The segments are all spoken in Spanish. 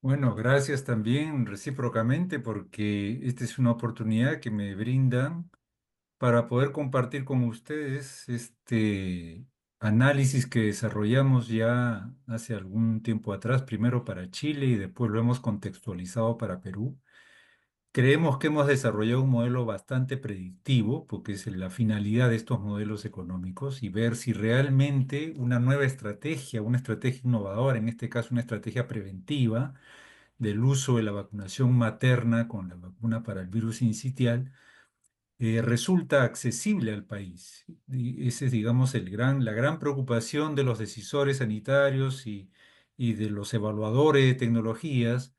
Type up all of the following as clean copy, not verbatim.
Bueno, gracias también recíprocamente porque esta es una oportunidad que me brindan para poder compartir con ustedes este análisis que desarrollamos ya hace algún tiempo atrás, primero para Chile y después lo hemos contextualizado para Perú. Creemos que hemos desarrollado un modelo bastante predictivo, porque es la finalidad de estos modelos económicos, y ver si realmente una nueva estrategia, una estrategia innovadora, en este caso una estrategia preventiva, del uso de la vacunación materna con la vacuna para el virus sincitial, resulta accesible al país. Y esa es, digamos, la gran preocupación de los decisores sanitarios y de los evaluadores de tecnologías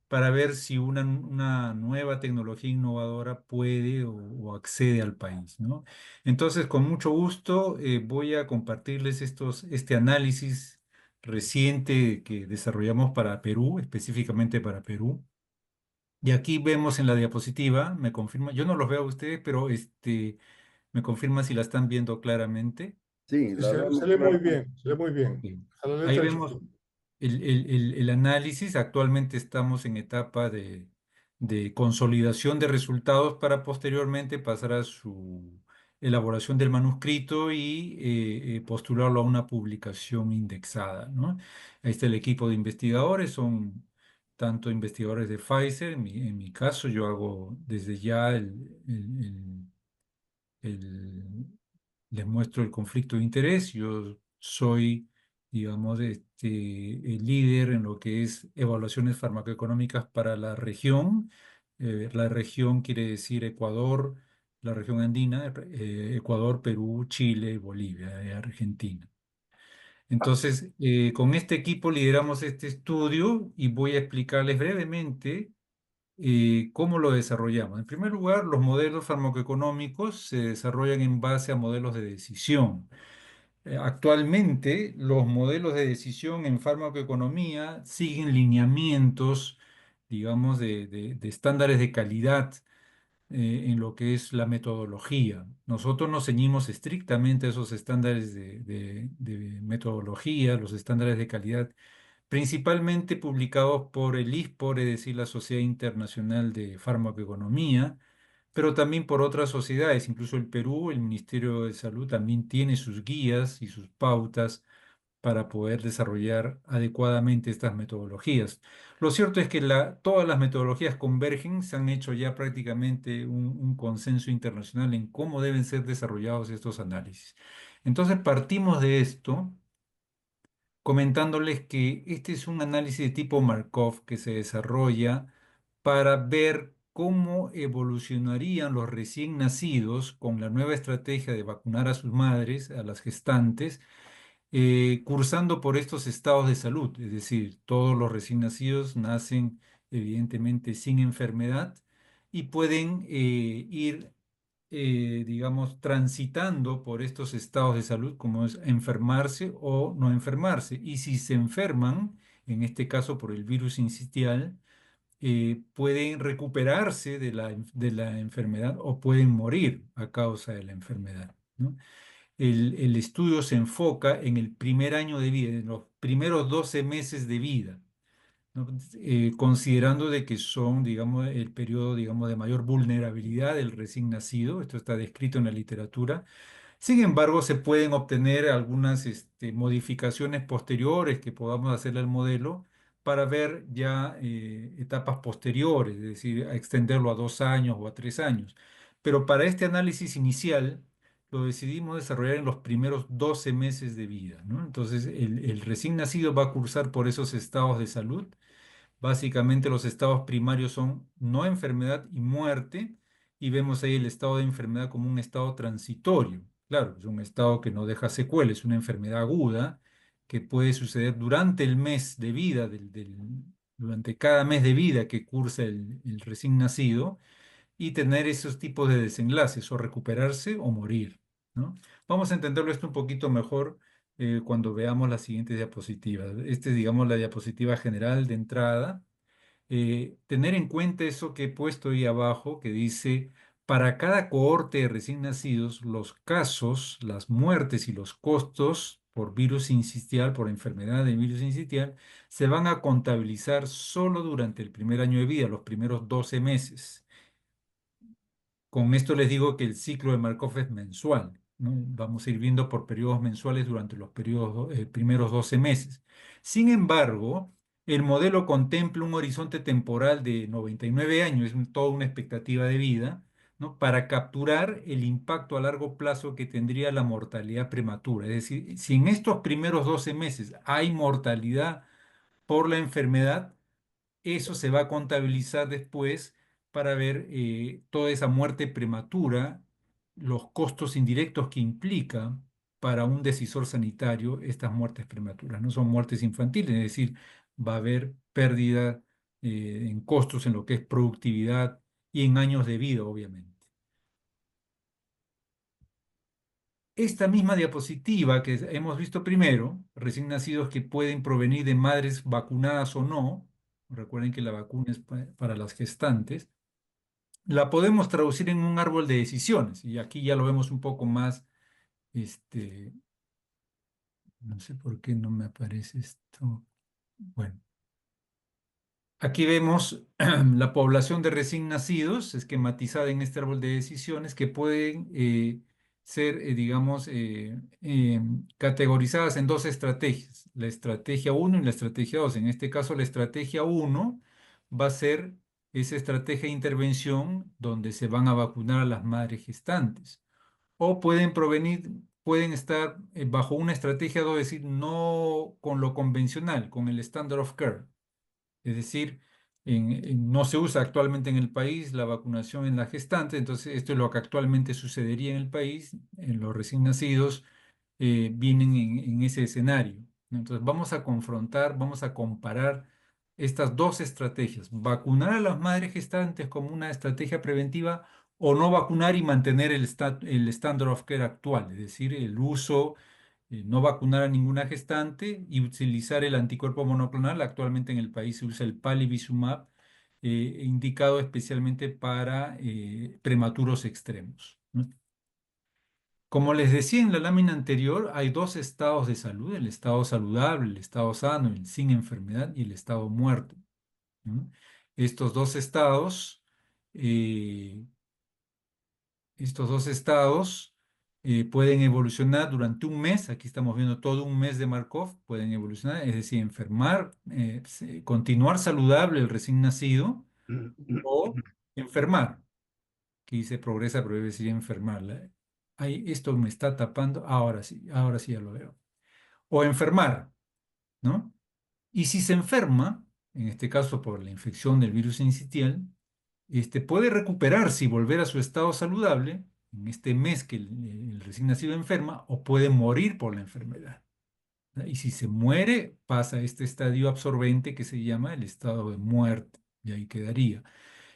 para ver si una nueva tecnología innovadora puede o accede al país, ¿no? Entonces, con mucho gusto, voy a compartirles este análisis reciente que desarrollamos para Perú, específicamente para Perú. Y aquí vemos en la diapositiva, me confirma, yo no los veo a ustedes, pero me confirma si la están viendo claramente. Sí, Sí, la vemos se lee muy claramente. bien, se lee muy Ok. bien. A la Ahí letra vemos chiquita. el análisis. Actualmente estamos en etapa de consolidación de resultados para posteriormente pasar a su elaboración del manuscrito y postularlo a una publicación indexada, ¿no? Ahí está el equipo de investigadores, son tanto investigadores de Pfizer, en mi caso yo hago desde ya el- les muestro el conflicto de interés. Yo soy, digamos, el líder en lo que es evaluaciones farmacoeconómicas para la región. La región quiere decir Ecuador, la región andina, Ecuador, Perú, Chile, Bolivia, Argentina. Entonces, con este equipo lideramos este estudio y voy a explicarles brevemente ¿cómo lo desarrollamos? En primer lugar, los modelos farmacoeconómicos se desarrollan en base a modelos de decisión. Actualmente, los modelos de decisión en farmacoeconomía siguen lineamientos, digamos, de estándares de calidad en lo que es la metodología. Nosotros nos ceñimos estrictamente a esos estándares de metodología, los estándares de calidad principalmente publicados por el ISPOR, es decir, la Sociedad Internacional de Farmacoeconomía, pero también por otras sociedades, incluso el Perú, el Ministerio de Salud también tiene sus guías y sus pautas para poder desarrollar adecuadamente estas metodologías. Lo cierto es que todas las metodologías convergen, se han hecho ya prácticamente un consenso internacional en cómo deben ser desarrollados estos análisis. Entonces partimos de esto comentándoles que este es un análisis de tipo Markov que se desarrolla para ver cómo evolucionarían los recién nacidos con la nueva estrategia de vacunar a sus madres, a las gestantes, cursando por estos estados de salud. Es decir, todos los recién nacidos nacen evidentemente sin enfermedad y pueden ir digamos, transitando por estos estados de salud, como es enfermarse o no enfermarse. Y si se enferman, en este caso por el virus sincitial, pueden recuperarse de la enfermedad o pueden morir a causa de la enfermedad, ¿no? El estudio se enfoca en el primer año de vida, en los primeros 12 meses de vida, ¿no? Considerando de que son, digamos, el periodo, digamos, de mayor vulnerabilidad del recién nacido. Esto está descrito en la literatura. Sin embargo, se pueden obtener algunas modificaciones posteriores que podamos hacerle al modelo para ver ya etapas posteriores, es decir, a extenderlo a 2 años o a 3 años. Pero para este análisis inicial lo decidimos desarrollar en los primeros 12 meses de vida, ¿no? Entonces, el recién nacido va a cursar por esos estados de salud. Básicamente los estados primarios son no enfermedad y muerte, y vemos ahí el estado de enfermedad como un estado transitorio. Claro, es un estado que no deja secuelas, es una enfermedad aguda que puede suceder durante el mes de vida, durante cada mes de vida que cursa el recién nacido, y tener esos tipos de desenlaces, o recuperarse o morir, ¿no? Vamos a entenderlo esto un poquito mejor cuando veamos las siguientes diapositivas. Esta es, digamos, la diapositiva general de entrada. Tener en cuenta eso que he puesto ahí abajo, que dice, para cada cohorte de recién nacidos, los casos, las muertes y los costos por virus sincitial, por enfermedad de virus sincitial, se van a contabilizar solo durante el primer año de vida, los primeros 12 meses. Con esto les digo que el ciclo de Markov es mensual, ¿no? Vamos a ir viendo por periodos mensuales durante los primeros 12 meses. Sin embargo, el modelo contempla un horizonte temporal de 99 años, toda una expectativa de vida, ¿no? Para capturar el impacto a largo plazo que tendría la mortalidad prematura. Es decir, si en estos primeros 12 meses hay mortalidad por la enfermedad, eso se va a contabilizar después para ver toda esa muerte prematura, los costos indirectos que implica para un decisor sanitario estas muertes prematuras. No son muertes infantiles, es decir, va a haber pérdida en costos en lo que es productividad y en años de vida, obviamente. Esta misma diapositiva que hemos visto primero, recién nacidos que pueden provenir de madres vacunadas o no, recuerden que la vacuna es para las gestantes, la podemos traducir en un árbol de decisiones. Y aquí ya lo vemos un poco más, este, no sé por qué no me aparece esto. Bueno, aquí vemos la población de recién nacidos, esquematizada en este árbol de decisiones, que pueden ser, digamos, categorizadas en dos estrategias, la estrategia uno y la estrategia 2. En este caso, la estrategia uno va a ser esa estrategia de intervención donde se van a vacunar a las madres gestantes. O pueden provenir, pueden estar bajo una estrategia 2, es decir, no con lo convencional, con el standard of care. Es decir, no se usa actualmente en el país la vacunación en la gestante, entonces esto es lo que actualmente sucedería en el país, en los recién nacidos vienen en ese escenario, ¿no? Entonces vamos a confrontar, vamos a comparar estas dos estrategias, vacunar a las madres gestantes como una estrategia preventiva o no vacunar y mantener el standard of care actual, es decir, el uso no vacunar a ninguna gestante y utilizar el anticuerpo monoclonal. Actualmente en el país se usa el palivizumab, indicado especialmente para prematuros extremos, ¿no? Como les decía en la lámina anterior, hay dos estados de salud, el estado saludable, el estado sano, el sin enfermedad y el estado muerto, ¿no? Estos dos estados eh, Estos dos estados pueden evolucionar durante un mes. Aquí estamos viendo todo un mes de Markov. Pueden evolucionar, es decir, enfermar, continuar saludable el recién nacido o enfermar. Aquí se progresa, pero debe decir enfermar. Ahí, esto me está tapando. Ahora sí ya lo veo. O enfermar, ¿no? Y si se enferma, en este caso por la infección del virus sincitial, puede recuperarse y volver a su estado saludable en este mes que el recién nacido enferma, o puede morir por la enfermedad, ¿no? Y si se muere, pasa a este estadio absorbente que se llama el estado de muerte, y ahí quedaría.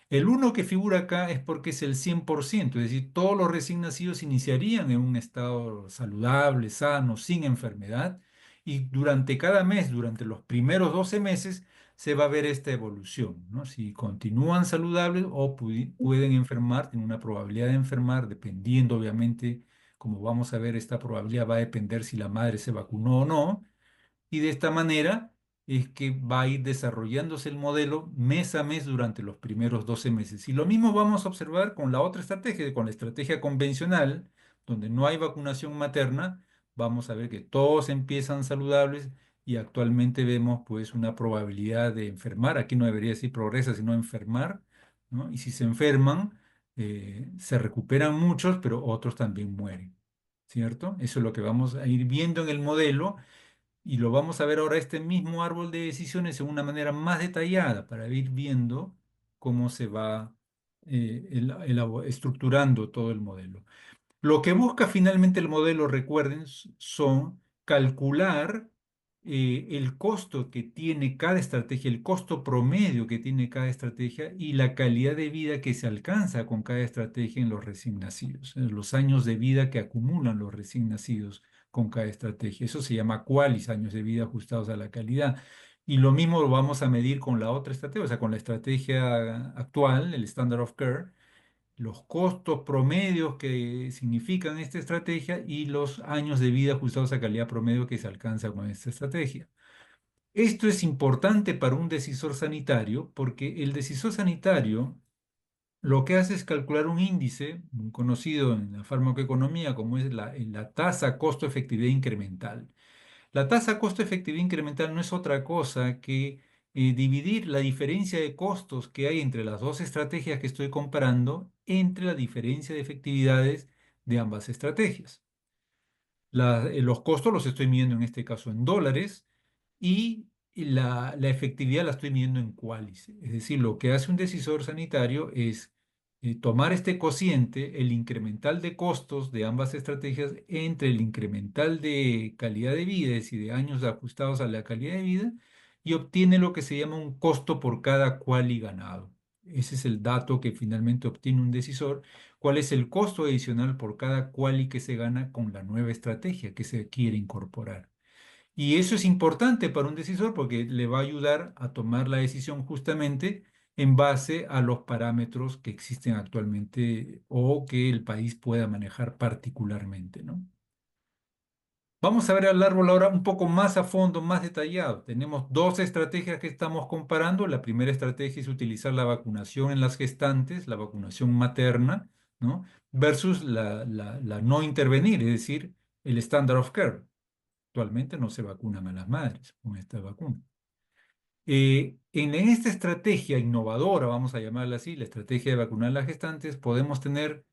El uno que figura acá es porque es el 100%, es decir, todos los recién nacidos iniciarían en un estado saludable, sano, sin enfermedad, y durante cada mes, durante los primeros 12 meses, se va a ver esta evolución, ¿no? Si continúan saludables o pueden enfermar, tienen una probabilidad de enfermar, dependiendo, obviamente, como vamos a ver, esta probabilidad va a depender si la madre se vacunó o no, y de esta manera es que va a ir desarrollándose el modelo mes a mes durante los primeros 12 meses. Y lo mismo vamos a observar con la otra estrategia, con la estrategia convencional, donde no hay vacunación materna. Vamos a ver que todos empiezan saludables y actualmente vemos pues una probabilidad de enfermar. Aquí no debería decir progresa, sino enfermar, ¿no? Y si se enferman, se recuperan muchos, pero otros también mueren, ¿cierto? Eso es lo que vamos a ir viendo en el modelo y lo vamos a ver ahora este mismo árbol de decisiones en una manera más detallada para ir viendo cómo se va estructurando todo el modelo. Lo que busca finalmente el modelo, recuerden, son calcular el costo que tiene cada estrategia, el costo promedio que tiene cada estrategia y la calidad de vida que se alcanza con cada estrategia en los recién nacidos, en los años de vida que acumulan los recién nacidos con cada estrategia. Eso se llama QALYS, años de vida ajustados a la calidad. Y lo mismo lo vamos a medir con la otra estrategia, o sea, con la estrategia actual, el Standard of Care. los costos promedios que significan esta estrategia y los años de vida ajustados a calidad promedio que se alcanza con esta estrategia. Esto es importante para un decisor sanitario porque el decisor sanitario lo que hace es calcular un índice, muy conocido en la farmacoeconomía como es la tasa costo-efectividad incremental. La tasa costo-efectividad incremental no es otra cosa que dividir la diferencia de costos que hay entre las dos estrategias que estoy comparando entre la diferencia de efectividades de ambas estrategias. Los costos los estoy midiendo en este caso en dólares y la efectividad la estoy midiendo en QALYS. Es decir, lo que hace un decisor sanitario es tomar este cociente, el incremental de costos de ambas estrategias entre el incremental de calidad de vida, es decir, de años ajustados a la calidad de vida, y obtiene lo que se llama un costo por cada QALY ganado. Ese es el dato que finalmente obtiene un decisor. ¿Cuál es el costo adicional por cada QALY que se gana con la nueva estrategia que se quiere incorporar? Y eso es importante para un decisor porque le va a ayudar a tomar la decisión justamente en base a los parámetros que existen actualmente o que el país pueda manejar particularmente, ¿no? Vamos a ver al árbol ahora un poco más a fondo, más detallado. Tenemos dos estrategias que estamos comparando. La primera estrategia es utilizar la vacunación en las gestantes, la vacunación materna, ¿no? Versus la no intervenir, es decir, el standard of care. Actualmente no se vacunan a las madres con esta vacuna. En esta estrategia innovadora, vamos a llamarla así, la estrategia de vacunar a las gestantes, podemos tener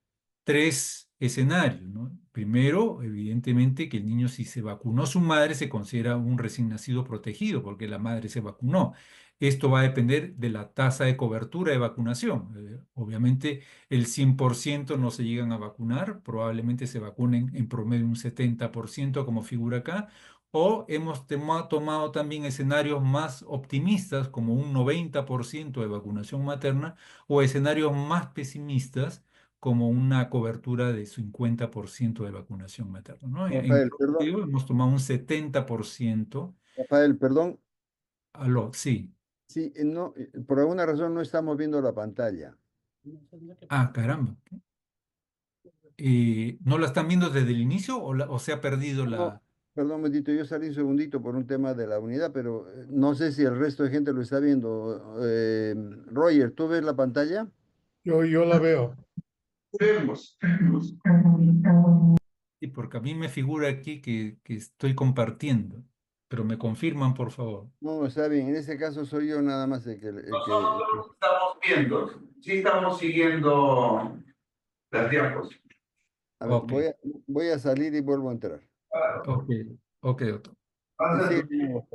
tres escenarios, ¿no? Primero, evidentemente, que el niño, si se vacunó su madre, se considera un recién nacido protegido porque la madre se vacunó. Esto va a depender de la tasa de cobertura de vacunación. Obviamente, el 100% no se llegan a vacunar, probablemente se vacunen en promedio un 70% como figura acá, o hemos tomado también escenarios más optimistas, como un 90% de vacunación materna, o escenarios más pesimistas, como una cobertura de 50% de vacunación materna, ¿no? En Rafael, perdón, promedio hemos tomado un 70%. Rafael, perdón. Sí. Sí, no, por alguna razón no estamos viendo la pantalla. Ah, caramba. ¿No la están viendo desde el inicio o se ha perdido No, la... perdón, Betito, yo salí un segundito por un tema de la unidad, pero no sé si el resto de gente lo está viendo. Roger, ¿tú ves la pantalla? Yo la veo. Vemos. Sí, porque a mí me figura aquí que estoy compartiendo, pero me confirman, por favor. No, está bien. En este caso soy yo nada más Nosotros estamos viendo, sí estamos siguiendo las diapositivas. A ver, Ok, voy a salir y vuelvo a entrar. ok, ok, doctor.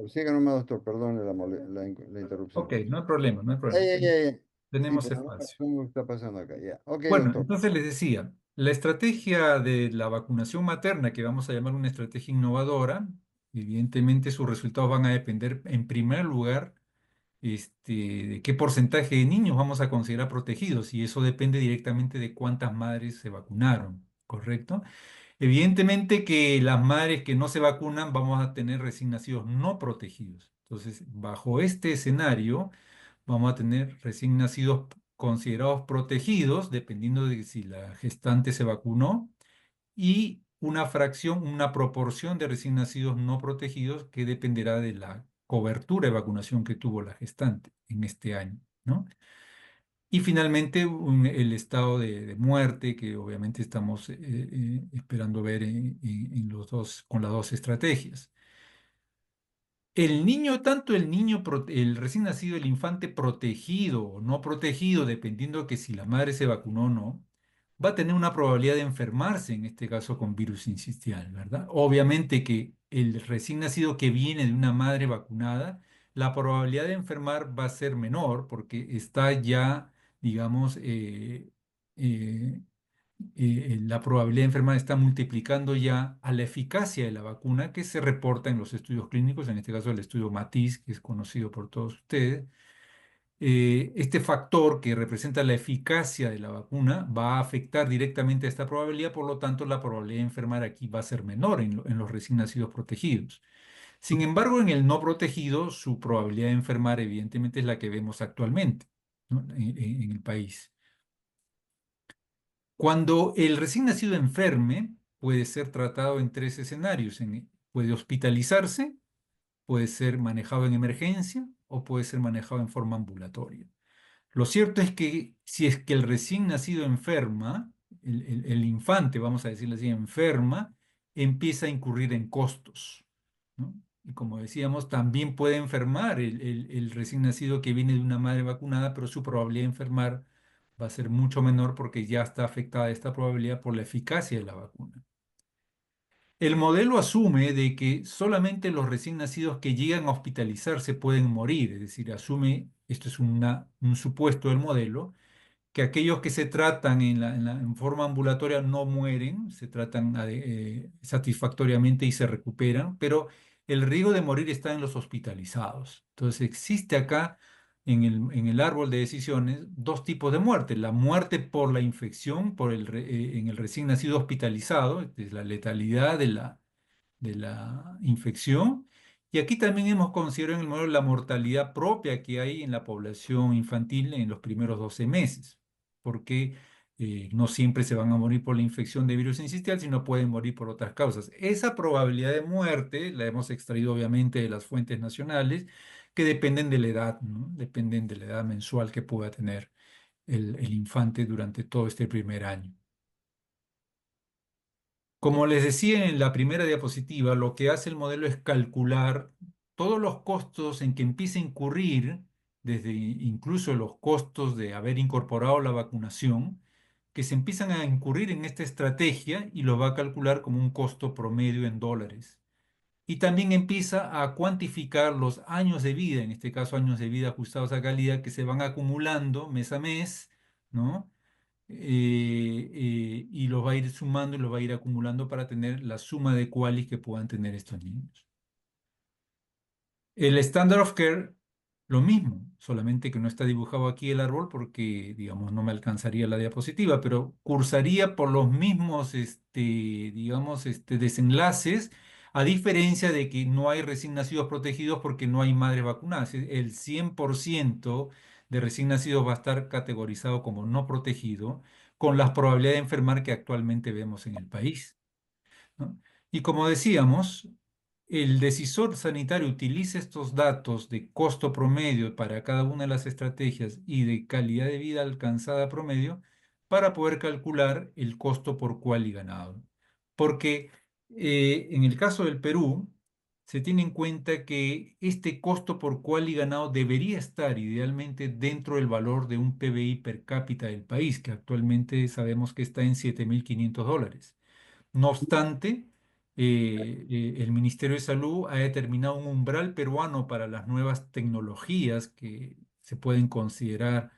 Siga nomás, doctor, perdone la Ok, interrupción. no hay problema, no hay Ay, problema. ay, ay, ay. Sí, Tenemos por alguna espacio. razón lo está pasando acá. Ya. Ok, Bueno, doctor. entonces les decía, la estrategia de la vacunación materna, que vamos a llamar una estrategia innovadora, evidentemente sus resultados van a depender, en primer lugar, de qué porcentaje de niños vamos a considerar protegidos, y eso depende directamente de cuántas madres se vacunaron, ¿correcto? Evidentemente que las madres que no se vacunan vamos a tener recién nacidos no protegidos. Entonces, bajo este escenario, vamos a tener recién nacidos considerados protegidos, dependiendo de si la gestante se vacunó, y una fracción, una proporción de recién nacidos no protegidos que dependerá de la cobertura de vacunación que tuvo la gestante en este año, ¿no? Y finalmente el estado de muerte que obviamente estamos esperando ver en los dos, con las dos estrategias. El niño, tanto el niño, el recién nacido, el infante protegido o no protegido, dependiendo que si la madre se vacunó o no, va a tener una probabilidad de enfermarse, en este caso con virus sincitial, ¿verdad? Obviamente que el recién nacido que viene de una madre vacunada, la probabilidad de enfermar va a ser menor porque está ya, digamos, eh, la probabilidad de enfermar está multiplicando ya a la eficacia de la vacuna que se reporta en los estudios clínicos, en este caso el estudio MATIS, que es conocido por todos ustedes. Este factor que representa la eficacia de la vacuna va a afectar directamente a esta probabilidad, por lo tanto la probabilidad de enfermar aquí va a ser menor en los recién nacidos protegidos. Sin embargo, en el no protegido, su probabilidad de enfermar evidentemente es la que vemos actualmente, ¿no? En el país. Cuando el recién nacido enferme, puede ser tratado en tres escenarios. Puede hospitalizarse, puede ser manejado en emergencia o puede ser manejado en forma ambulatoria. Lo cierto es que si es que el recién nacido enferma, el infante, vamos a decirle así, enferma, empieza a incurrir en costos, ¿no? Y como decíamos, también puede enfermar el recién nacido que viene de una madre vacunada, pero su probabilidad de enfermar va a ser mucho menor porque ya está afectada esta probabilidad por la eficacia de la vacuna. El modelo asume de que solamente los recién nacidos que llegan a hospitalizarse pueden morir, es decir, asume, esto es un supuesto del modelo, que aquellos que se tratan en forma ambulatoria no mueren, se tratan satisfactoriamente y se recuperan, pero el riesgo de morir está en los hospitalizados. Entonces existe acá en el árbol de decisiones dos tipos de muerte: la muerte por la infección en el recién nacido hospitalizado, es la letalidad de la infección. Y aquí también hemos considerado en el modelo la mortalidad propia que hay en la población infantil en los primeros 12 meses, porque no siempre se van a morir por la infección de virus sincitial, sino pueden morir por otras causas. Esa probabilidad de muerte la hemos extraído obviamente de las fuentes nacionales que dependen de la edad, ¿no? Dependen de la edad mensual que pueda tener el infante durante todo este primer año. Como les decía en la primera diapositiva, lo que hace el modelo es calcular todos los costos en que empieza a incurrir, desde incluso los costos de haber incorporado la vacunación, que se empiezan a incurrir en esta estrategia y lo va a calcular como un costo promedio en dólares. Y también empieza a cuantificar los años de vida, en este caso años de vida ajustados a calidad, que se van acumulando mes a mes, ¿no? Y los va a ir sumando y los va a ir acumulando para tener la suma de QALYs que puedan tener estos niños. El Standard of Care, lo mismo, solamente que no está dibujado aquí el árbol porque, digamos, no me alcanzaría la diapositiva, pero cursaría por los mismos, digamos, desenlaces, a diferencia de que no hay recién nacidos protegidos porque no hay madres vacunadas. El 100% de recién nacidos va a estar categorizado como no protegido, con las probabilidades de enfermar que actualmente vemos en el país, ¿no? Y como decíamos, el decisor sanitario utiliza estos datos de costo promedio para cada una de las estrategias y de calidad de vida alcanzada promedio para poder calcular el costo por cual ganado. Porque en el caso del Perú, se tiene en cuenta que este costo por cual ganado debería estar idealmente dentro del valor de un PBI per cápita del país, que actualmente sabemos que está en $7.500. No obstante, el Ministerio de Salud ha determinado un umbral peruano para las nuevas tecnologías que se pueden considerar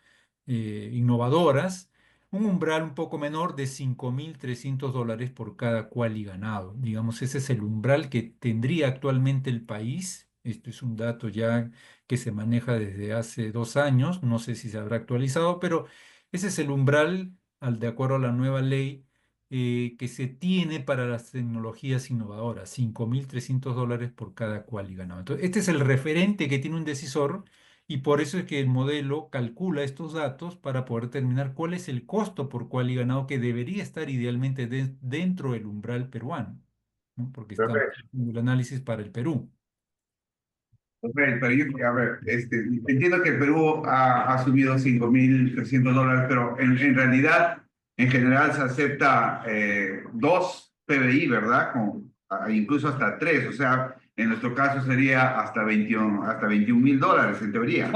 innovadoras, un umbral un poco menor de $5.300 por cada cual ganado. Digamos, ese es el umbral que tendría actualmente el país. Esto es un dato ya que se maneja desde hace 2 años, no sé si se habrá actualizado, pero ese es el umbral, de acuerdo a la nueva ley que se tiene para las tecnologías innovadoras: $5.300 por cada cual ganado. Entonces, este es el referente que tiene un decisor y por eso es que el modelo calcula estos datos para poder determinar cuál es el costo por cual ganado que debería estar idealmente dentro del umbral peruano, ¿no? Porque estamos Perfecto. haciendo el análisis para el Perú. Perfecto, pero yo, a ver, entiendo que el Perú ha subido $5.300, pero en realidad, en general, se acepta dos PBI, ¿verdad? Incluso hasta tres, o sea, en nuestro caso sería hasta $21.000, en teoría.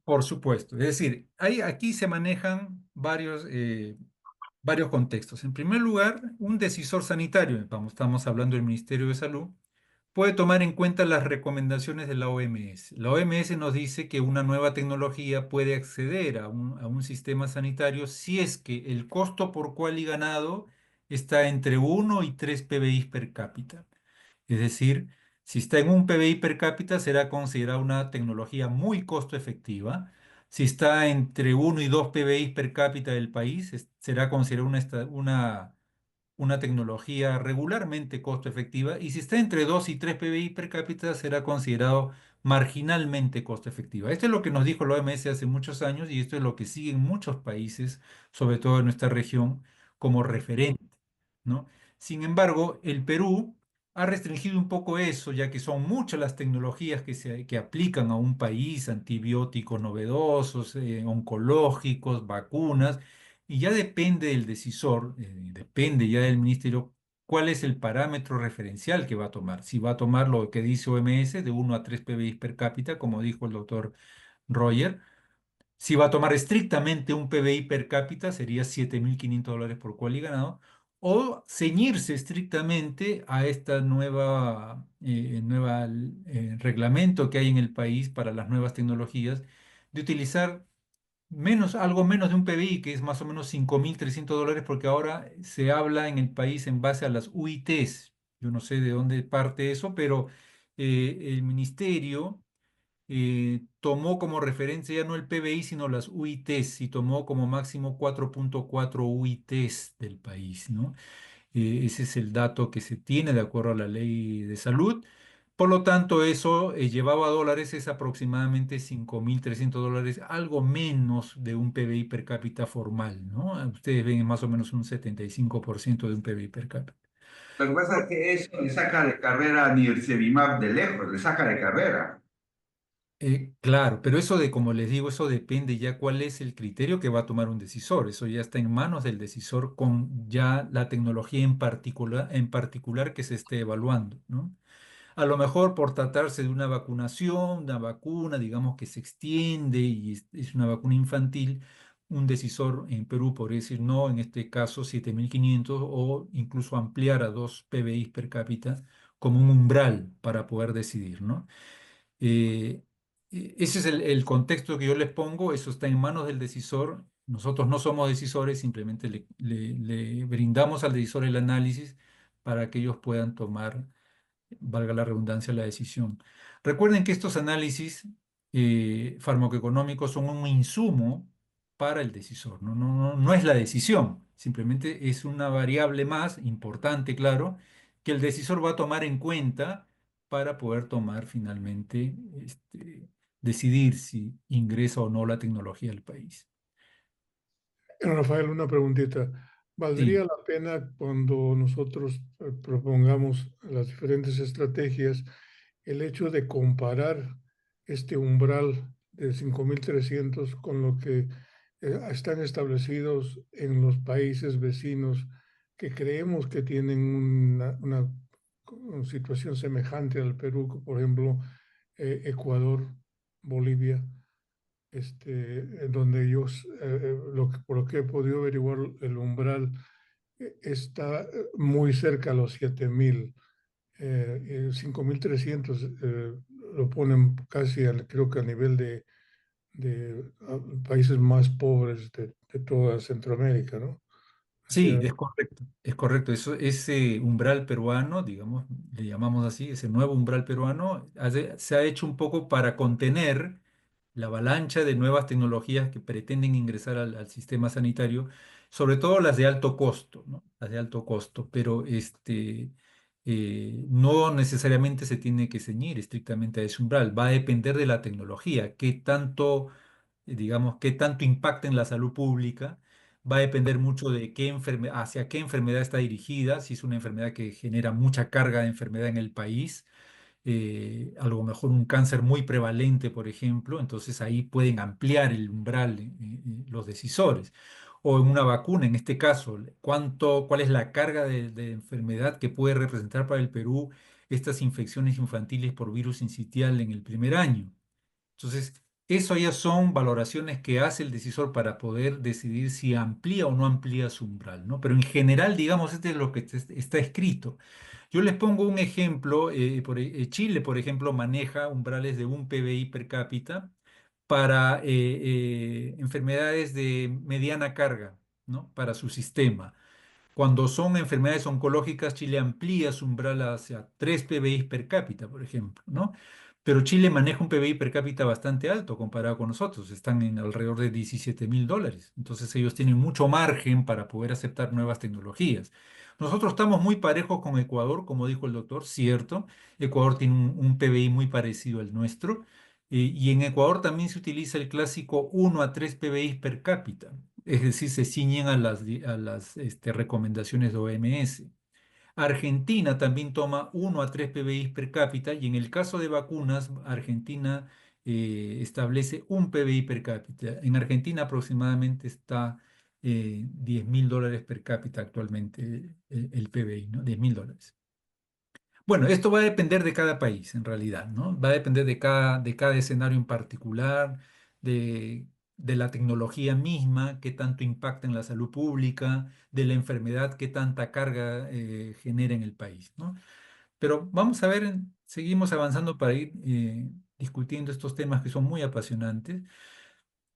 Por supuesto. Es decir, aquí se manejan varios contextos. En primer lugar, un decisor sanitario, estamos hablando del Ministerio de Salud, puede tomar en cuenta las recomendaciones de la OMS. La OMS nos dice que una nueva tecnología puede acceder a un sistema sanitario si es que el costo por cual y ganado está entre 1 y 3 PBI per cápita. Es decir, si está en un PBI per cápita será considerada una tecnología muy costo efectiva. Si está entre 1 y 2 PBI per cápita del país, será considerada una tecnología regularmente costo efectiva. Y si está entre 2 y 3 PBI per cápita, será considerado marginalmente costo efectiva. Esto es lo que nos dijo la OMS hace muchos años y esto es lo que siguen muchos países, sobre todo en nuestra región, como referente, ¿no? Sin embargo, el Perú ha restringido un poco eso, ya que son muchas las tecnologías que aplican a un país, antibióticos novedosos, oncológicos, vacunas, y ya depende del decisor, depende ya del ministerio cuál es el parámetro referencial que va a tomar. Si va a tomar lo que dice OMS de 1 a 3 PBI per cápita, como dijo el doctor Roger. Si va a tomar estrictamente un PBI per cápita, sería $7.500 por cual y ganado, o ceñirse estrictamente a esta nueva reglamento que hay en el país para las nuevas tecnologías, de utilizar algo menos de un PBI, que es más o menos $5.300, porque ahora se habla en el país en base a las UITs. Yo no sé de dónde parte eso, pero el ministerio tomó como referencia ya no el PBI, sino las UITs, y tomó como máximo 4.4 UITs del país, ¿no? Ese es el dato que se tiene de acuerdo a la ley de salud. Por lo tanto, eso llevado a dólares es aproximadamente $5.300, algo menos de un PBI per cápita formal, ¿no? Ustedes ven más o menos un 75% de un PBI per cápita. Lo que pasa es que eso le saca de carrera a Nirsevimab de lejos, le saca de carrera. Claro, pero eso de, como les digo, eso depende ya cuál es el criterio que va a tomar un decisor. Eso ya está en manos del decisor con ya la tecnología en particular que se esté evaluando, ¿no? A lo mejor por tratarse de una vacunación, una vacuna, digamos que se extiende y es una vacuna infantil, un decisor en Perú podría decir no, en este caso 7.500 o incluso ampliar a 2 PBI per cápita como un umbral para poder decidir, ¿no? Eh, Ese es el contexto que yo les pongo, eso está en manos del decisor. Nosotros no somos decisores, simplemente le brindamos al decisor el análisis para que ellos puedan tomar, valga la redundancia, la decisión. Recuerden que estos análisis farmacoeconómicos son un insumo para el decisor, no es la decisión, simplemente es una variable más importante, claro, que el decisor va a tomar en cuenta para poder tomar finalmente, decidir si ingresa o no la tecnología al país. Rafael, una preguntita. ¿Valdría Sí, la pena cuando nosotros propongamos las diferentes estrategias el hecho de comparar este umbral de 5.300 con lo que están establecidos en los países vecinos que creemos que tienen una situación semejante al Perú, por ejemplo, Ecuador, Bolivia? En donde ellos, por lo que he podido averiguar, el umbral está muy cerca a los 7.000, 5.300 lo ponen casi, creo que a nivel de países más pobres de toda Centroamérica, ¿no? O sí, sea, es correcto, es correcto. Ese umbral peruano, digamos, le llamamos así, ese nuevo umbral peruano, se ha hecho un poco para contener la avalancha de nuevas tecnologías que pretenden ingresar al sistema sanitario, sobre todo las de alto costo, ¿no? Las de alto costo, pero no necesariamente se tiene que ceñir estrictamente a ese umbral, va a depender de la tecnología, qué tanto, digamos, qué tanto impacta en la salud pública. Va a depender mucho de hacia qué enfermedad está dirigida, si es una enfermedad que genera mucha carga de enfermedad en el país, a lo mejor un cáncer muy prevalente, por ejemplo, entonces ahí pueden ampliar el umbral, los decisores. O en una vacuna, en este caso, cuál es la carga de enfermedad que puede representar para el Perú estas infecciones infantiles por virus sincitial en el primer año. Entonces, eso ya son valoraciones que hace el decisor para poder decidir si amplía o no amplía su umbral, ¿no? Pero en general, digamos, este es lo que está escrito. Yo les pongo un ejemplo. Chile, por ejemplo, maneja umbrales de un PBI per cápita para enfermedades de mediana carga, ¿no? Para su sistema. Cuando son enfermedades oncológicas, Chile amplía su umbral hacia 3 PBI per cápita, por ejemplo, ¿no? Pero Chile maneja un PBI per cápita bastante alto comparado con nosotros, están en alrededor de $17.000. Entonces ellos tienen mucho margen para poder aceptar nuevas tecnologías. Nosotros estamos muy parejos con Ecuador, como dijo el doctor, cierto. Ecuador tiene un PBI muy parecido al nuestro. Y en Ecuador también se utiliza el clásico 1 a 3 PBI per cápita. es decir, se ciñen a las recomendaciones de OMS. Argentina también toma 1 a 3 PBI per cápita y en el caso de vacunas, Argentina establece un PBI per cápita. En Argentina aproximadamente está $10.000 per cápita actualmente el PBI, ¿no? $10.000. Bueno, esto va a depender de cada país, en realidad, ¿no? Va a depender de cada escenario en particular, de la tecnología misma, qué tanto impacta en la salud pública, de la enfermedad, qué tanta carga genera en el país, ¿no? Pero vamos a ver, seguimos avanzando para ir discutiendo estos temas que son muy apasionantes.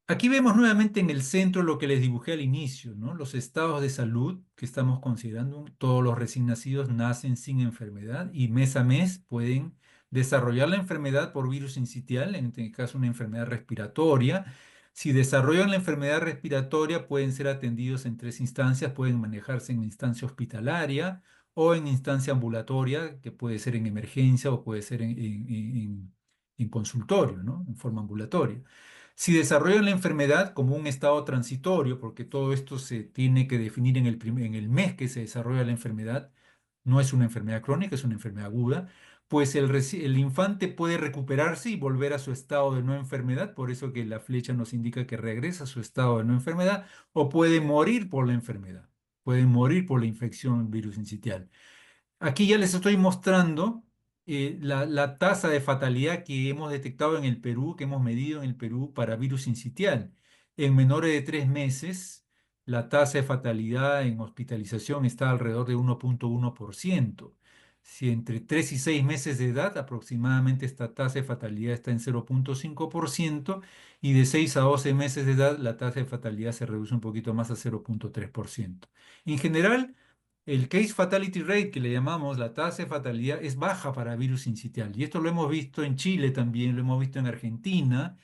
Aquí vemos nuevamente en el centro lo que les dibujé al inicio, ¿no? Los estados de salud que estamos considerando. Todos los recién nacidos nacen sin enfermedad y mes a mes pueden desarrollar la enfermedad por virus sincitial, en este caso una enfermedad respiratoria. Si desarrollan la enfermedad respiratoria, pueden ser atendidos en 3 instancias, pueden manejarse en instancia hospitalaria o en instancia ambulatoria, que puede ser en emergencia o puede ser en consultorio, ¿no? En forma ambulatoria. Si desarrollan la enfermedad como un estado transitorio, porque todo esto se tiene que definir en el mes que se desarrolla la enfermedad, no es una enfermedad crónica, es una enfermedad aguda, pues el infante puede recuperarse y volver a su estado de no enfermedad, por eso que la flecha nos indica que regresa a su estado de no enfermedad, o puede morir por la enfermedad, puede morir por la infección virus sincitial. Aquí ya les estoy mostrando la tasa de fatalidad que hemos detectado en el Perú, que hemos medido en el Perú para virus sincitial. En menores de 3 meses, la tasa de fatalidad en hospitalización está alrededor de 1,1%. Si entre 3 y 6 meses de edad, aproximadamente esta tasa de fatalidad está en 0,5% y de 6 a 12 meses de edad, la tasa de fatalidad se reduce un poquito más a 0,3%. En general, el case fatality rate, que le llamamos la tasa de fatalidad, es baja para virus sincitial. Y esto lo hemos visto en Chile también, lo hemos visto en Argentina.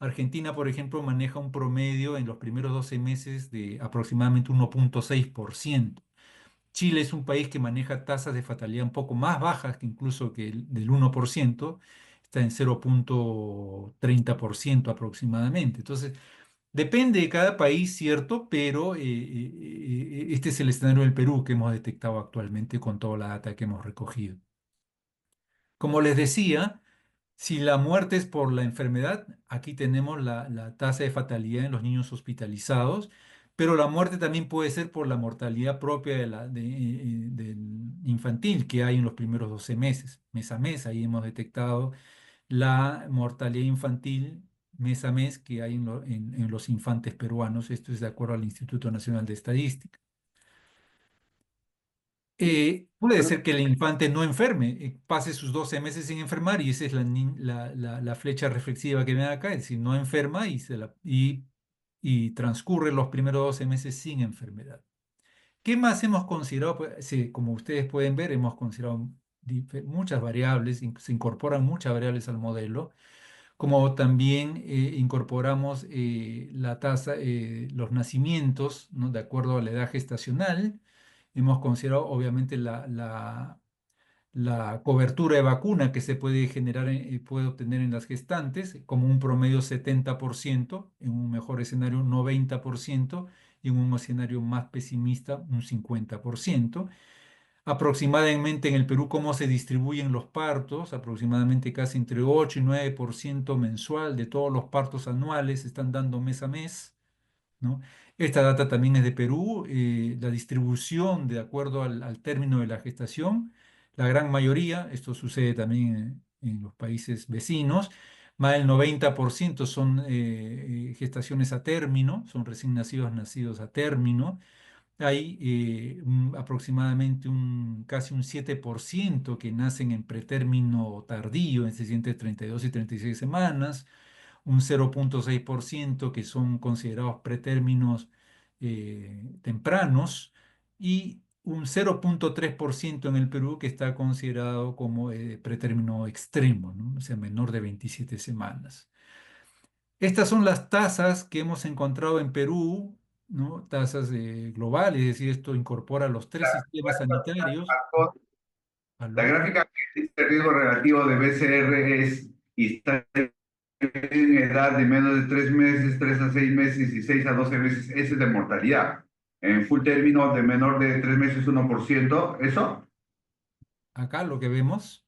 Argentina, por ejemplo, maneja un promedio en los primeros 12 meses de aproximadamente 1,6%. Chile es un país que maneja tasas de fatalidad un poco más bajas que incluso que el del 1%, está en 0,30% aproximadamente. Entonces, depende de cada país, cierto, pero este es el escenario del Perú que hemos detectado actualmente con toda la data que hemos recogido. Como les decía, si la muerte es por la enfermedad, aquí tenemos la tasa de fatalidad en los niños hospitalizados, pero la muerte también puede ser por la mortalidad propia del infantil que hay en los primeros 12 meses. Mes a mes, ahí hemos detectado la mortalidad infantil mes a mes que hay en los infantes peruanos. Esto es de acuerdo al Instituto Nacional de Estadística. Puede Bueno, ser que el infante no enferme, pase sus 12 meses sin enfermar y esa es la flecha reflexiva que ven acá, es decir, no enferma y transcurre los primeros 12 meses sin enfermedad. ¿Qué más hemos considerado? Pues, sí, como ustedes pueden ver, hemos considerado muchas variables, se incorporan muchas variables al modelo, como también incorporamos la tasa, los nacimientos, ¿no? De acuerdo a la edad gestacional. Hemos considerado obviamente la cobertura de vacuna que se puede generar, puede obtener en las gestantes, como un promedio 70%, en un mejor escenario 90% y en un escenario más pesimista un 50%. Aproximadamente en el Perú, cómo se distribuyen los partos, aproximadamente casi entre 8 y 9% mensual de todos los partos anuales se están dando mes a mes, ¿no? Esta data también es de Perú, la distribución de acuerdo al término de la gestación, la gran mayoría, esto sucede también en los países vecinos, más del 90% son gestaciones a término, son recién nacidos nacidos a término. Hay aproximadamente casi un 7% que nacen en pretérmino tardío, es decir, entre 32 y 36 semanas, un 0,6% que son considerados pretérminos tempranos y un 0,3% en el Perú que está considerado como pretérmino extremo, ¿no? O sea, menor de 27 semanas. Estas son las tasas que hemos encontrado en Perú, ¿no? Tasas globales, es decir, esto incorpora los 3 sistemas sanitarios. La ¿Aló? gráfica que dice riesgo relativo de BCR es histórica en edad de menos de 3 meses, 3 a 6 meses y 6 a 12 meses, ese es de mortalidad. En full término, de menor de 3 meses, 1%, ¿eso? Acá lo que vemos,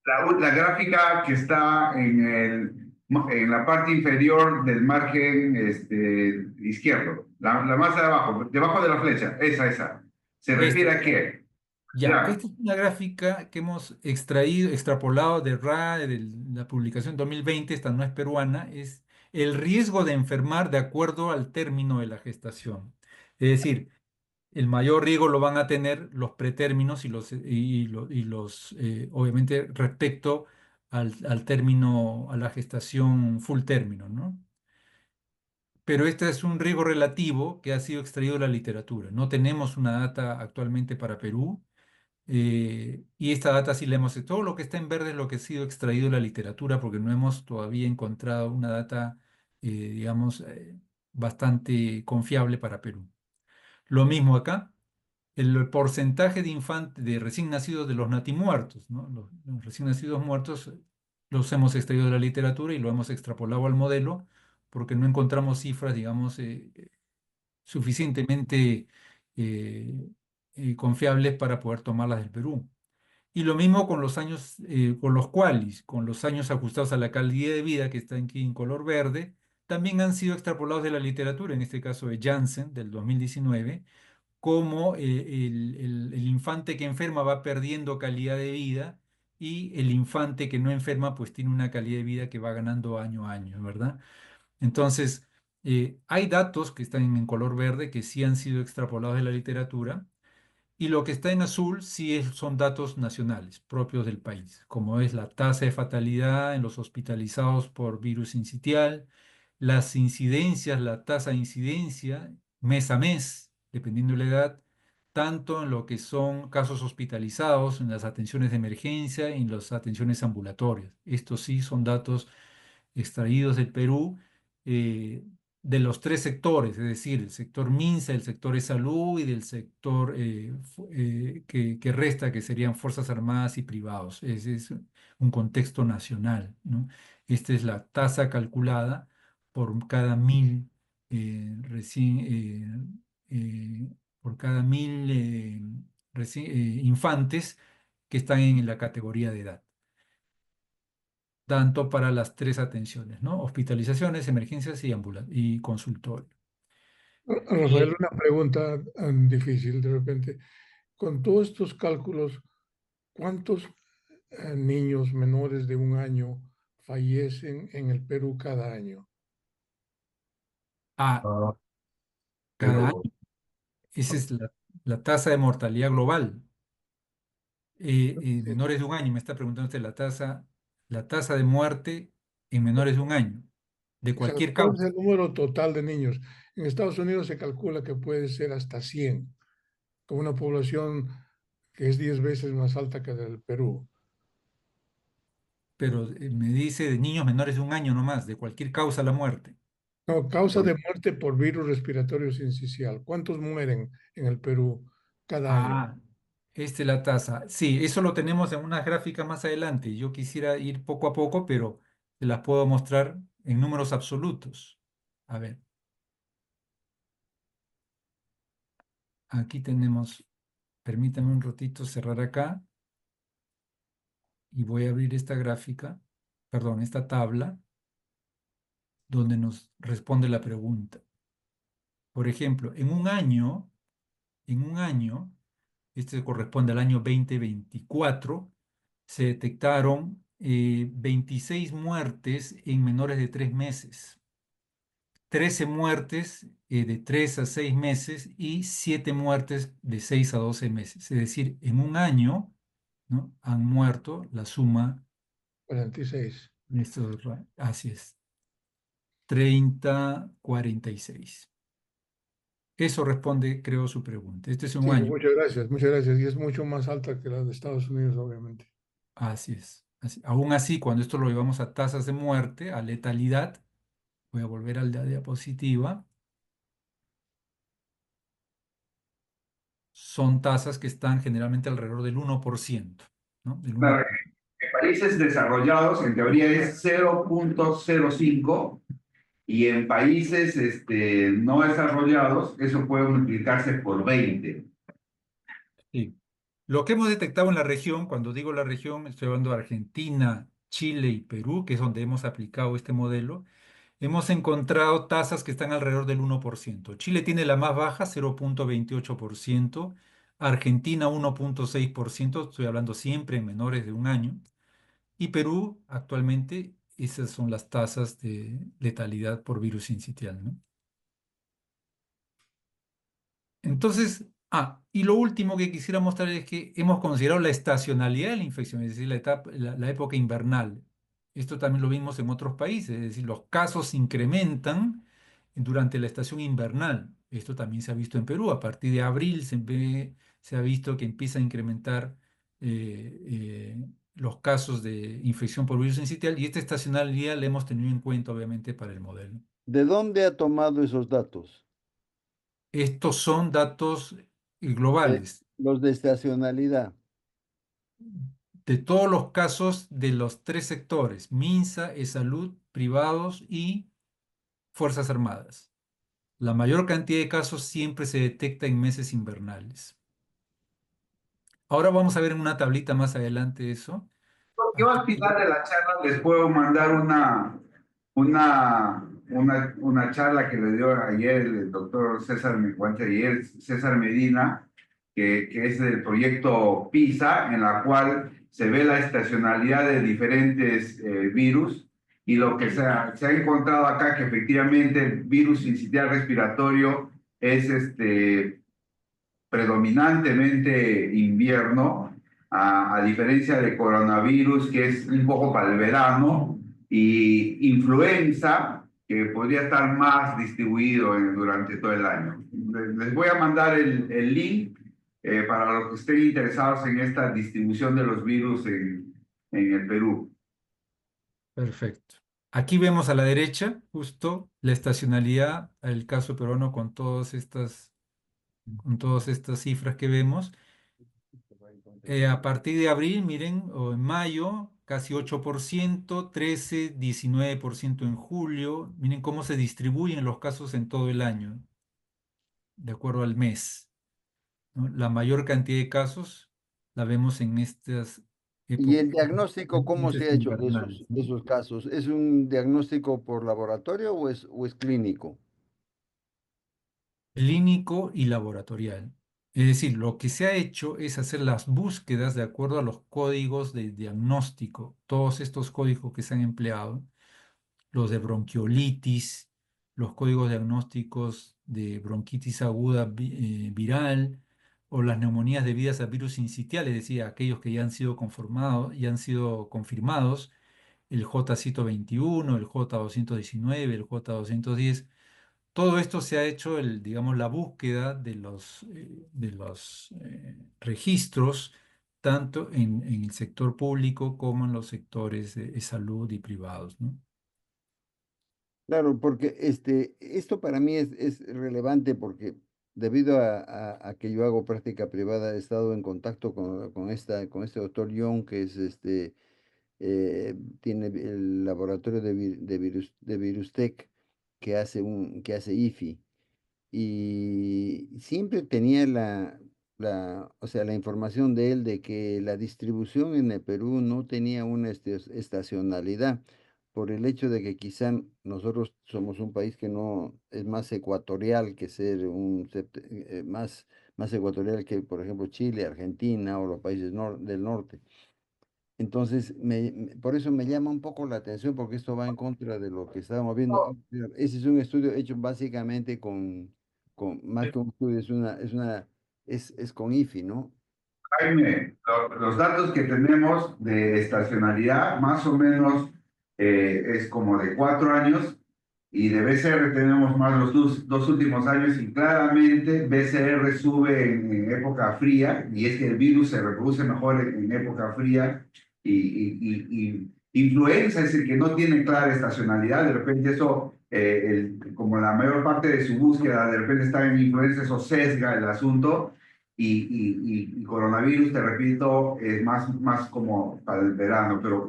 La gráfica que está en la parte inferior del margen izquierdo, la más de abajo, debajo de la flecha, esa. ¿Se esta, refiere a qué? ya, Ya. esta es una gráfica que hemos extraído, extrapolado de RAE, de la publicación 2020, esta no es peruana, es el riesgo de enfermar de acuerdo al término de la gestación. Es decir, el mayor riesgo lo van a tener los pretérminos y los obviamente, respecto al término, a la gestación full término, ¿no? Pero este es un riesgo relativo que ha sido extraído de la literatura. No tenemos una data actualmente para Perú, y esta data sí la hemos. Todo lo que está en verde es lo que ha sido extraído de la literatura porque no hemos todavía encontrado una data, digamos, bastante confiable para Perú. Lo mismo acá. El porcentaje de recién nacidos de los natimuertos, ¿no? Los recién nacidos muertos, los hemos extraído de la literatura y lo hemos extrapolado al modelo porque no encontramos cifras, digamos, suficientemente eh, confiables para poder tomarlas del Perú. Y lo mismo con los años, con los qualis, con los años ajustados a la calidad de vida, que está aquí en color verde, también han sido extrapolados de la literatura, en este caso de Janssen, del 2019, cómo el infante que enferma va perdiendo calidad de vida y el infante que no enferma pues tiene una calidad de vida que va ganando año a año, ¿verdad? Entonces, hay datos que están en color verde que sí han sido extrapolados de la literatura y lo que está en azul son datos nacionales propios del país, como es la tasa de fatalidad en los hospitalizados por virus sincitial, las incidencias, la tasa de incidencia mes a mes, dependiendo de la edad, tanto en lo que son casos hospitalizados, en las atenciones de emergencia y en las atenciones ambulatorias. Estos sí son datos extraídos del Perú, eh, de los tres sectores, es decir, el sector MINSA, el sector de salud y del sector que resta, que serían Fuerzas Armadas y privados. Ese es un contexto nacional, ¿no? Esta es la tasa calculada por cada 1000 por cada 1000 infantes que están en la categoría de edad, tanto para las tres atenciones, ¿no? Hospitalizaciones, emergencias y consultorio. Rafael, una pregunta difícil de repente. Con todos estos cálculos, ¿cuántos niños menores de 1 año fallecen en el Perú cada año? A Ah, cada año. pero Esa es la tasa de mortalidad global. Menores de 1 año, me está preguntando usted la tasa de muerte en menores de 1 año, de O sea, cualquier ¿cuál es causa. el número total de niños? En Estados Unidos se calcula que puede ser hasta 100, con una población que es 10 veces más alta que la del Perú. Pero me dice de niños menores de 1 año nomás, de cualquier causa la muerte. No, causa de muerte por virus respiratorio sincicial. ¿Cuántos mueren en el Perú cada año? Ah, esta es la tasa. Sí, eso lo tenemos en unas gráficas más adelante. Yo quisiera ir poco a poco, pero se las puedo mostrar en números absolutos. A ver, aquí tenemos, permítame un ratito cerrar acá y voy a abrir esta gráfica, perdón, esta tabla, donde nos responde la pregunta. Por ejemplo, en un año, este corresponde al año 2024, se detectaron 26 muertes en menores de 3 meses, 13 muertes de 3 a 6 meses y 7 muertes de 6 a 12 meses. Es decir, en un año, ¿no? Han muerto la suma 46. de así es, 30, 46. Eso responde, creo, su pregunta. Este es un Sí, año. muchas gracias, muchas gracias. Y es mucho más alta que la de Estados Unidos, obviamente. Así es. Aún así, cuando esto lo llevamos a tasas de muerte, a letalidad, voy a volver a la diapositiva, son tasas que están generalmente alrededor del 1%, ¿no? Del Para 1%. países desarrollados, en teoría es 0,05 y en países no desarrollados eso puede multiplicarse por 20. Sí. Lo que hemos detectado en la región, cuando digo la región, estoy hablando de Argentina, Chile y Perú, que es donde hemos aplicado este modelo, hemos encontrado tasas que están alrededor del 1%. Chile tiene la más baja, 0,28%, Argentina 1,6%, estoy hablando siempre en menores de un año, y Perú actualmente, esas son las tasas de letalidad por virus sincitial, ¿no? Entonces, y lo último que quisiera mostrar es que hemos considerado la estacionalidad de la infección, es decir, la época invernal. Esto también lo vimos en otros países, es decir, los casos se incrementan durante la estación invernal. Esto también se ha visto en Perú. A partir de abril se ha visto que empieza a incrementar los casos de infección por virus sincitial y esta estacionalidad la hemos tenido en cuenta, obviamente, para el modelo. ¿De dónde ha tomado esos datos? Estos son datos De- globales los de estacionalidad. de todos los casos de los tres sectores, MINSA, salud privados y Fuerzas Armadas. La mayor cantidad de casos siempre se detecta en meses invernales. Ahora vamos a ver en una tablita más adelante eso. Yo Aquí, al final de la charla les puedo mandar una charla que le dio ayer el doctor César, ayer César Medina, que es del proyecto PISA, en la cual se ve la estacionalidad de diferentes virus y lo que se ha encontrado acá que efectivamente el virus sincitial respiratorio es predominantemente invierno, a diferencia de coronavirus, que es un poco para el verano, y influenza, que podría estar más distribuido durante todo el año. Les voy a mandar el link para los que estén interesados en esta distribución de los virus en el Perú. perfecto. Aquí vemos a la derecha justo la estacionalidad, el caso peruano con todas estas cifras que vemos. A partir de abril, miren, o en mayo, casi 8%, 13, 19% en julio. Miren cómo se distribuyen los casos en todo el año, de acuerdo al mes, ¿no? La mayor cantidad de casos la vemos en estas ¿Y épocas, el diagnóstico cómo se meses ha hecho invernales, de ¿no? esos casos? ¿Es un diagnóstico por laboratorio o es clínico? Clínico y laboratorial. Es decir, lo que se ha hecho es hacer las búsquedas de acuerdo a los códigos de diagnóstico, todos estos códigos que se han empleado los de bronquiolitis, los códigos diagnósticos de bronquitis aguda viral o las neumonías debidas a virus sincitial, es decir, aquellos que ya han sido conformados, ya han sido confirmados, el J-121, el J-219, el J-210. Todo esto se ha hecho, digamos, la búsqueda de los registros, tanto en el sector público como en los sectores de salud y privados, ¿no? Claro, porque esto para mí es relevante porque debido a que yo hago práctica privada, he estado en contacto con este doctor Young, que es tiene el laboratorio de Virustec que hace IFI. Y siempre tenía o sea, la información de él de que la distribución en el Perú no tenía una estacionalidad, por el hecho de que quizá nosotros somos un país que no es más ecuatorial que ser más ecuatorial que, por ejemplo, Chile, Argentina o los países del norte. Entonces, por eso me llama un poco la atención, porque esto va en contra de lo que estábamos viendo. Ese es un estudio hecho básicamente más que un estudio, es con IFI, ¿no? Jaime, los datos que tenemos de estacionalidad más o menos es como de 4 años y de BCR tenemos más los dos últimos años y claramente BCR sube en época fría y es que el virus se reproduce mejor en época fría y influenza es el que no tiene clara estacionalidad, de repente eso, como la mayor parte de su búsqueda de repente está en influenza, eso sesga el asunto y coronavirus, te repito, es más como para el verano, pero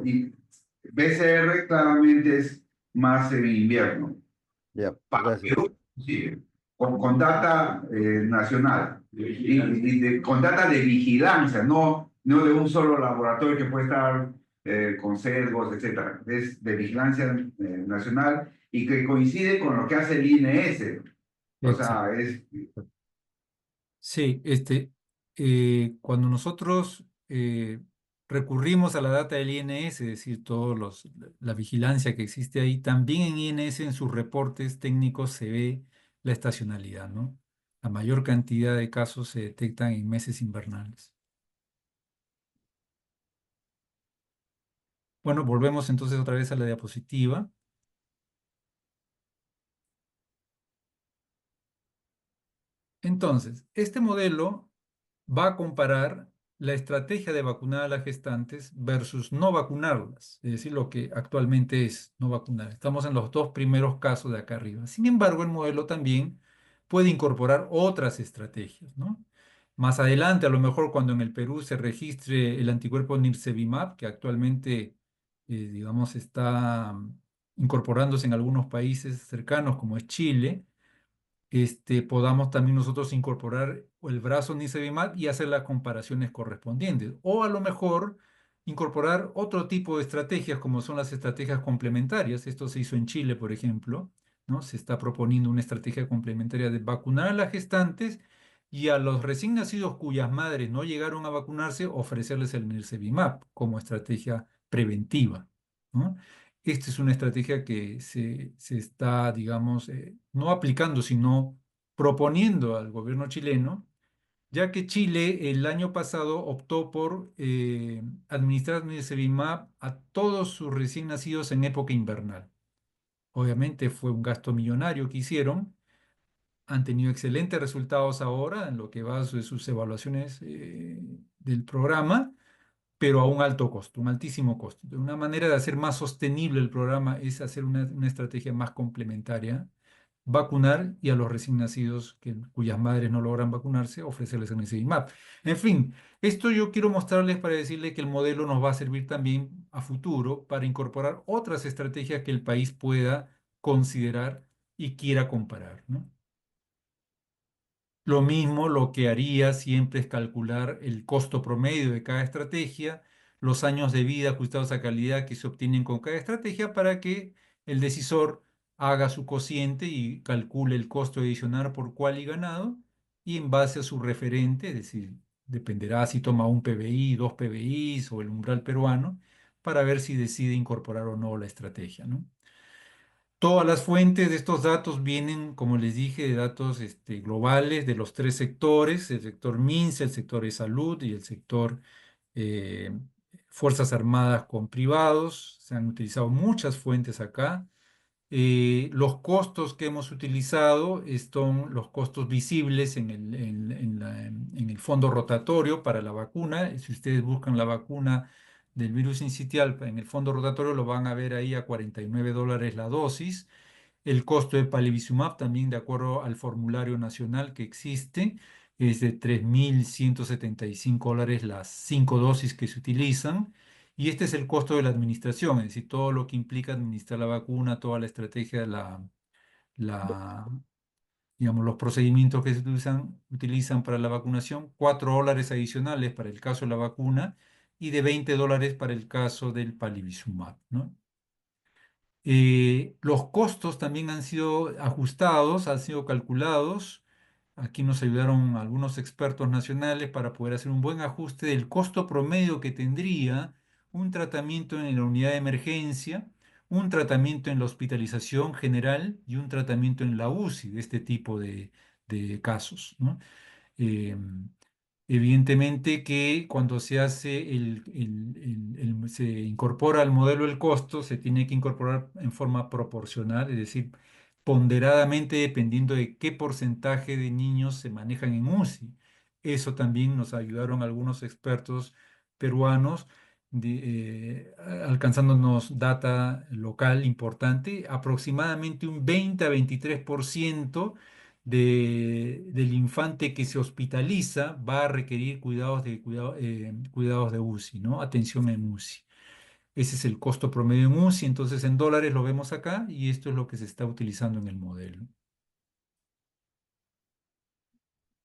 PCR claramente es más en invierno. Ya, Para gracias. Perú, sí, con data nacional con data de vigilancia, no de un solo laboratorio que puede estar con sesgos, etcétera. Es de vigilancia nacional y que coincide con lo que hace el INS. O Exacto. sea, es Sí, cuando nosotros recurrimos a la data del INS, es decir, la vigilancia que existe ahí, también en INS en sus reportes técnicos se ve la estacionalidad, ¿no? La mayor cantidad de casos se detectan en meses invernales. Bueno, volvemos entonces otra vez a la diapositiva. Entonces, este modelo va a comparar la estrategia de vacunar a las gestantes versus no vacunarlas, es decir, lo que actualmente es no vacunar. Estamos en los dos primeros casos de acá arriba. Sin embargo, el modelo también puede incorporar otras estrategias, ¿no? Más adelante, a lo mejor cuando en el Perú se registre el anticuerpo Nirsevimab, que actualmente, digamos, está incorporándose en algunos países cercanos, como es Chile, podamos también nosotros incorporar el brazo Nicevimat y hacer las comparaciones correspondientes. O a lo mejor incorporar otro tipo de estrategias, como son las estrategias complementarias. Esto se hizo en Chile, por ejemplo, ¿no? Se está proponiendo una estrategia complementaria de vacunar a las gestantes y a los recién nacidos cuyas madres no llegaron a vacunarse, ofrecerles el Nirsevimab como estrategia preventiva, ¿no? Esta es una estrategia que se está, digamos, no aplicando, sino proponiendo al gobierno chileno, ya que Chile el año pasado optó por administrar Nirsevimab a todos sus recién nacidos en época invernal. Obviamente fue un gasto millonario que hicieron, han tenido excelentes resultados ahora en lo que va de sus evaluaciones del programa, pero a un alto costo, un altísimo costo. Una manera de hacer más sostenible el programa es hacer una estrategia más complementaria, vacunar y a los recién nacidos cuyas madres no logran vacunarse, ofrecerles el Nirsevimab. En fin, esto yo quiero mostrarles para decirles que el modelo nos va a servir también a futuro para incorporar otras estrategias que el país pueda considerar y quiera comparar, ¿no? Lo mismo, lo que haría siempre es calcular el costo promedio de cada estrategia, los años de vida ajustados a calidad que se obtienen con cada estrategia para que el decisor haga su cociente y calcule el costo adicional por cual y ganado y en base a su referente, es decir, dependerá si toma un PBI, dos PBIs o el umbral peruano, para ver si decide incorporar o no la estrategia, ¿no? Todas las fuentes de estos datos vienen, como les dije, de datos globales de los tres sectores, el sector MINSA, el sector de salud y el sector eh, Fuerzas Armadas con privados. Se han utilizado muchas fuentes acá. Los costos que hemos utilizado son los costos visibles en el fondo rotatorio para la vacuna. Si ustedes buscan la vacuna del virus incitial en el fondo rotatorio, lo van a ver ahí a $49 la dosis. El costo de palivizumab, también de acuerdo al formulario nacional que existe, es de $3.175 las 5 dosis que se utilizan. Y este es el costo de la administración, es decir, todo lo que implica administrar la vacuna, toda la estrategia, la, digamos, los procedimientos que se utilizan para la vacunación, $4 adicionales para el caso de la vacuna y de $20 para el caso del palivizumab, ¿no? Los costos también han sido ajustados, han sido calculados. Aquí nos ayudaron algunos expertos nacionales para poder hacer un buen ajuste del costo promedio que tendría un tratamiento en la unidad de emergencia, un tratamiento en la hospitalización general y un tratamiento en la UCI de este tipo de casos, ¿no? Eh, Evidentemente que cuando se hace se incorpora al modelo el costo, se tiene que incorporar en forma proporcional, es decir, ponderadamente dependiendo de qué porcentaje de niños se manejan en UCI. Eso también nos ayudaron algunos expertos peruanos, alcanzándonos data local importante, aproximadamente un 20 a 23% del infante que se hospitaliza va a requerir cuidados de UCI, ¿no? Atención en UCI. Ese es el costo promedio en UCI, entonces en dólares lo vemos acá y esto es lo que se está utilizando en el modelo.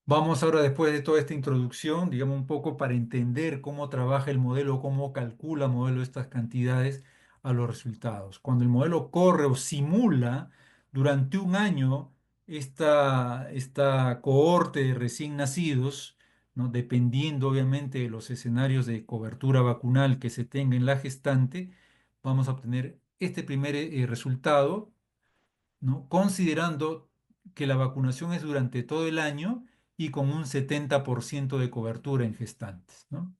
Vamos ahora, después de toda esta introducción, digamos un poco para entender cómo trabaja el modelo, cómo calcula el modelo estas cantidades a los resultados. Cuando el modelo corre o simula durante un año esta cohorte de recién nacidos, ¿no? Dependiendo obviamente de los escenarios de cobertura vacunal que se tenga en la gestante, vamos a obtener este primer resultado, ¿no? Considerando que la vacunación es durante todo el año y con un 70% de cobertura en gestantes, ¿no?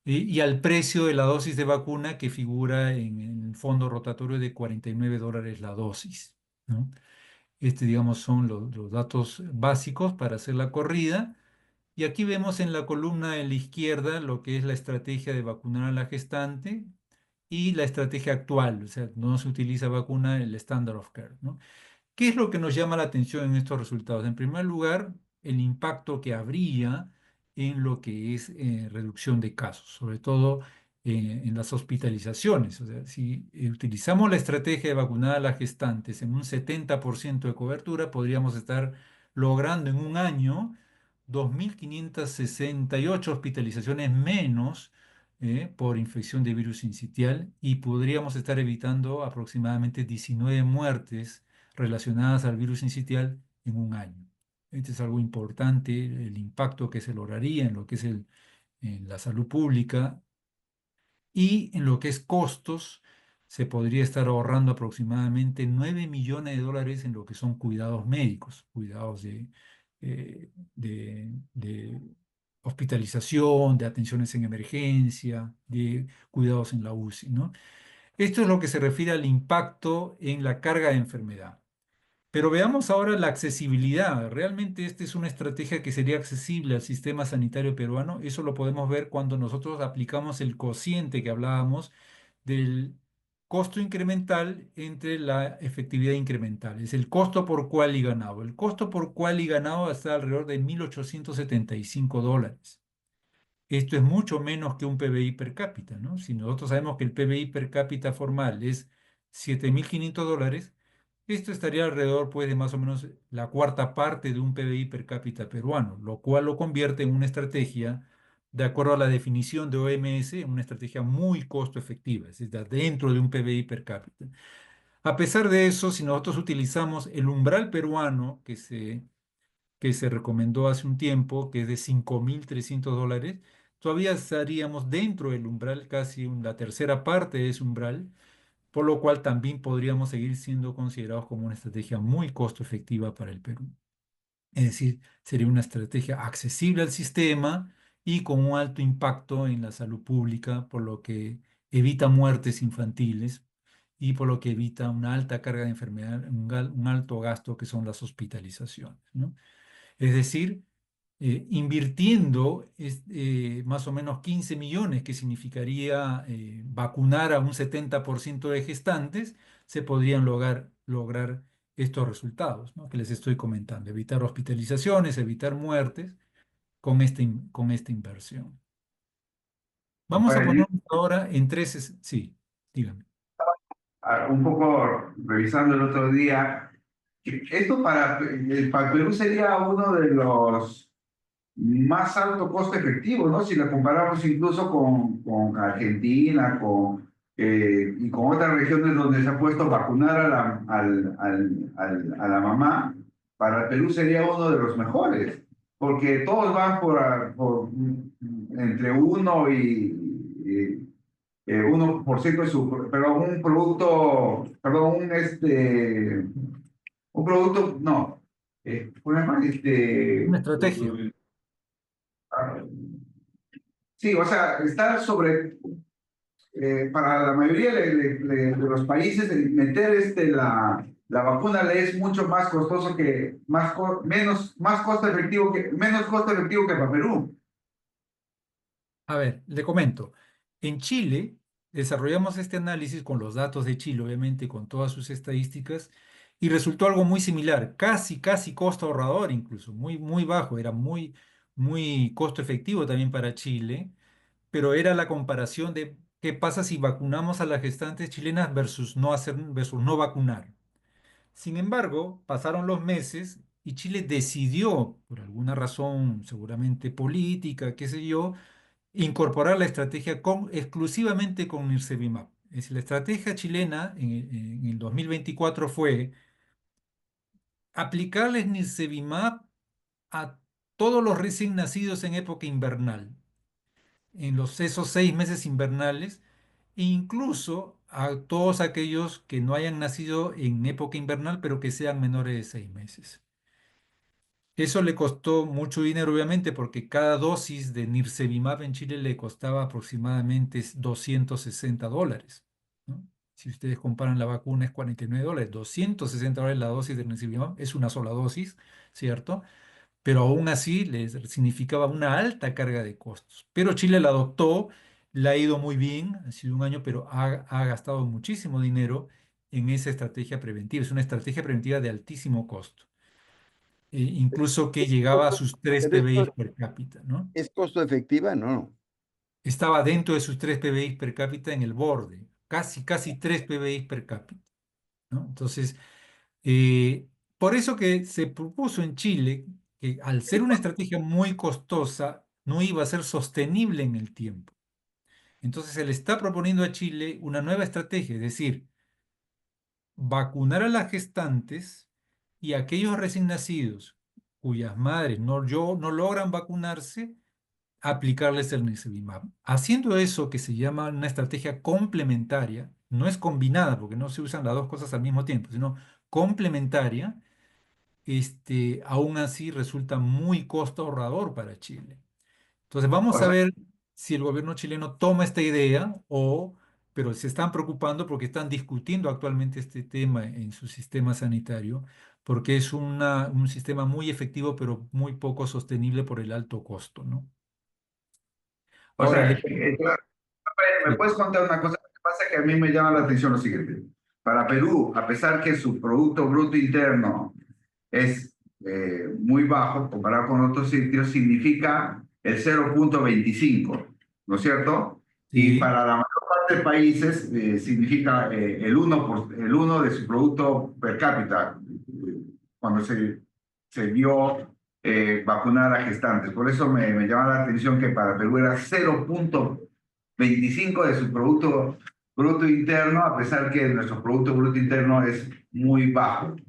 Y al precio de la dosis de vacuna que figura en el fondo rotatorio de $49 la dosis, ¿no? Digamos, son los datos básicos para hacer la corrida. Y aquí vemos en la columna de la izquierda lo que es la estrategia de vacunar a la gestante y la estrategia actual, o sea, no se utiliza vacuna, el standard of care, ¿no? ¿Qué es lo que nos llama la atención en estos resultados? En primer lugar, el impacto que habría en lo que es reducción de casos, sobre todo en las hospitalizaciones. O sea, si utilizamos la estrategia de vacunar a las gestantes en un 70% de cobertura, podríamos estar logrando en un año 2.568 hospitalizaciones menos por infección de virus sincitial y podríamos estar evitando aproximadamente 19 muertes relacionadas al virus sincitial en un año. Este es algo importante, el impacto que se lograría en lo que es en la salud pública y en lo que es costos, se podría estar ahorrando aproximadamente 9 millones de dólares en lo que son cuidados médicos, cuidados de hospitalización, de atenciones en emergencia, de cuidados en la UCI, ¿no? Esto es lo que se refiere al impacto en la carga de enfermedad. Pero veamos ahora la accesibilidad. ¿Realmente esta es una estrategia que sería accesible al sistema sanitario peruano? Eso lo podemos ver cuando nosotros aplicamos el cociente que hablábamos del costo incremental entre la efectividad incremental. Es el costo por cual y ganado. El costo por cual y ganado está alrededor de $1.875. Esto es mucho menos que un PBI per cápita, ¿no? Si nosotros sabemos que el PBI per cápita formal es $7.500, esto estaría alrededor, pues, de más o menos la cuarta parte de un PBI per cápita peruano, lo cual lo convierte en una estrategia, de acuerdo a la definición de OMS, en una estrategia muy costo efectiva, es decir, dentro de un PBI per cápita. A pesar de eso, si nosotros utilizamos el umbral peruano que se recomendó hace un tiempo, que es de $5.300, todavía estaríamos dentro del umbral, casi la tercera parte de ese umbral, por lo cual también podríamos seguir siendo considerados como una estrategia muy costo efectiva para el Perú. Es decir, sería una estrategia accesible al sistema y con un alto impacto en la salud pública, por lo que evita muertes infantiles y por lo que evita una alta carga de enfermedad, un alto gasto que son las hospitalizaciones, ¿no? Es decir, invirtiendo más o menos 15 millones, que significaría vacunar a un 70% de gestantes, se podrían lograr estos resultados, ¿no? Que les estoy comentando, evitar hospitalizaciones, evitar muertes con esta inversión. Vamos a Rafael, yo, ponernos ahora en tres, sí, dígame. un poco revisando el otro día, esto para Perú sería uno de los más alto costo efectivo, ¿no? Si la comparamos incluso con Argentina y con otras regiones donde se ha puesto a vacunar a la mamá, para el Perú sería uno de los mejores, porque todos van entre 1% de pero un producto, no, ¿cómo se llama? Una estrategia. Ah, sí, o sea, está para la mayoría de los países, el meter la vacuna le es mucho más costoso menos costo efectivo que para Perú. A ver, le comento. En Chile desarrollamos este análisis con los datos de Chile, obviamente, con todas sus estadísticas, y resultó algo muy similar, casi costo ahorrador incluso, muy bajo, era muy costo efectivo también para Chile, pero era la comparación de qué pasa si vacunamos a las gestantes chilenas versus no vacunar. Sin embargo, pasaron los meses y Chile decidió, por alguna razón seguramente política, qué sé yo, incorporar la estrategia exclusivamente con Nirsevimab. Es decir, la estrategia chilena en el 2024 fue aplicarles Nirsevimab a todos los recién nacidos en época invernal, esos 6 meses invernales, e incluso a todos aquellos que no hayan nacido en época invernal, pero que sean menores de 6 meses. Eso le costó mucho dinero, obviamente, porque cada dosis de Nirsevimab en Chile le costaba aproximadamente $260, ¿no? Si ustedes comparan la vacuna es $49, $260 la dosis de Nirsevimab es una sola dosis, ¿cierto? Pero aún así les significaba una alta carga de costos. Pero Chile la adoptó, le ha ido muy bien, ha sido un año, pero ha gastado muchísimo dinero en esa estrategia preventiva. Es una estrategia preventiva de altísimo costo, incluso que ¿Es llegaba a costo, sus 3 pero PBI per cápita, ¿no? es costo efectiva? No. Estaba dentro de sus 3 PBI per cápita en el borde, casi 3 PBI per cápita, ¿no? Entonces, Eh, por eso que se propuso en Chile que al ser una estrategia muy costosa, no iba a ser sostenible en el tiempo. Entonces se le está proponiendo a Chile una nueva estrategia, es decir, vacunar a las gestantes y a aquellos recién nacidos cuyas madres no logran vacunarse, aplicarles el nirsevimab. Haciendo eso que se llama una estrategia complementaria, no es combinada porque no se usan las dos cosas al mismo tiempo, sino complementaria, aún así resulta muy costo ahorrador para Chile. Entonces O vamos a sea, ver si el gobierno chileno toma esta idea pero se están preocupando porque están discutiendo actualmente este tema en su sistema sanitario, porque es un sistema muy efectivo, pero muy poco sostenible por el alto costo, ¿no? o Ahora, sea, ¿me sí, puedes contar una cosa? Lo que pasa es que a mí me llama la atención lo siguiente. Para Perú, a pesar que su Producto Bruto Interno es muy bajo comparado con otros sitios, significa el 0,25, ¿no es cierto? Y sí, para la mayor parte de países significa el 1 de su Producto Per cápita, cuando se vio vacunar a gestantes. Por eso me llama la atención que para Perú era 0,25 de su Producto Bruto Interno, a pesar que nuestro Producto Bruto Interno es muy bajo sí,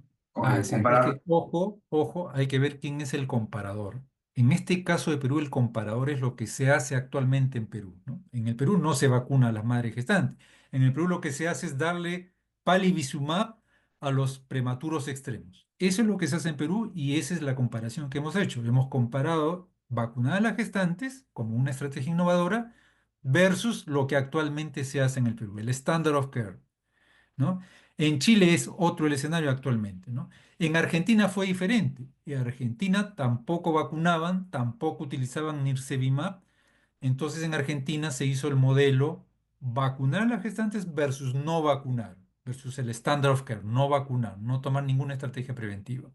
es comparado. que ojo, hay que ver quién es el comparador. En este caso de Perú, el comparador es lo que se hace actualmente en Perú, ¿no? En el Perú no se vacuna a las madres gestantes. En el Perú lo que se hace es darle palivizumab a los prematuros extremos. Eso es lo que se hace en Perú y esa es la comparación que hemos hecho. Hemos comparado vacunar a las gestantes como una estrategia innovadora versus lo que actualmente se hace en el Perú, el standard of care, ¿no? En Chile es otro el escenario actualmente, ¿no? En Argentina fue diferente. En Argentina tampoco vacunaban, tampoco utilizaban Nirsevimab. Entonces en Argentina se hizo el modelo vacunar a las gestantes versus no vacunar, versus el standard of care, no vacunar, no tomar ninguna estrategia preventiva.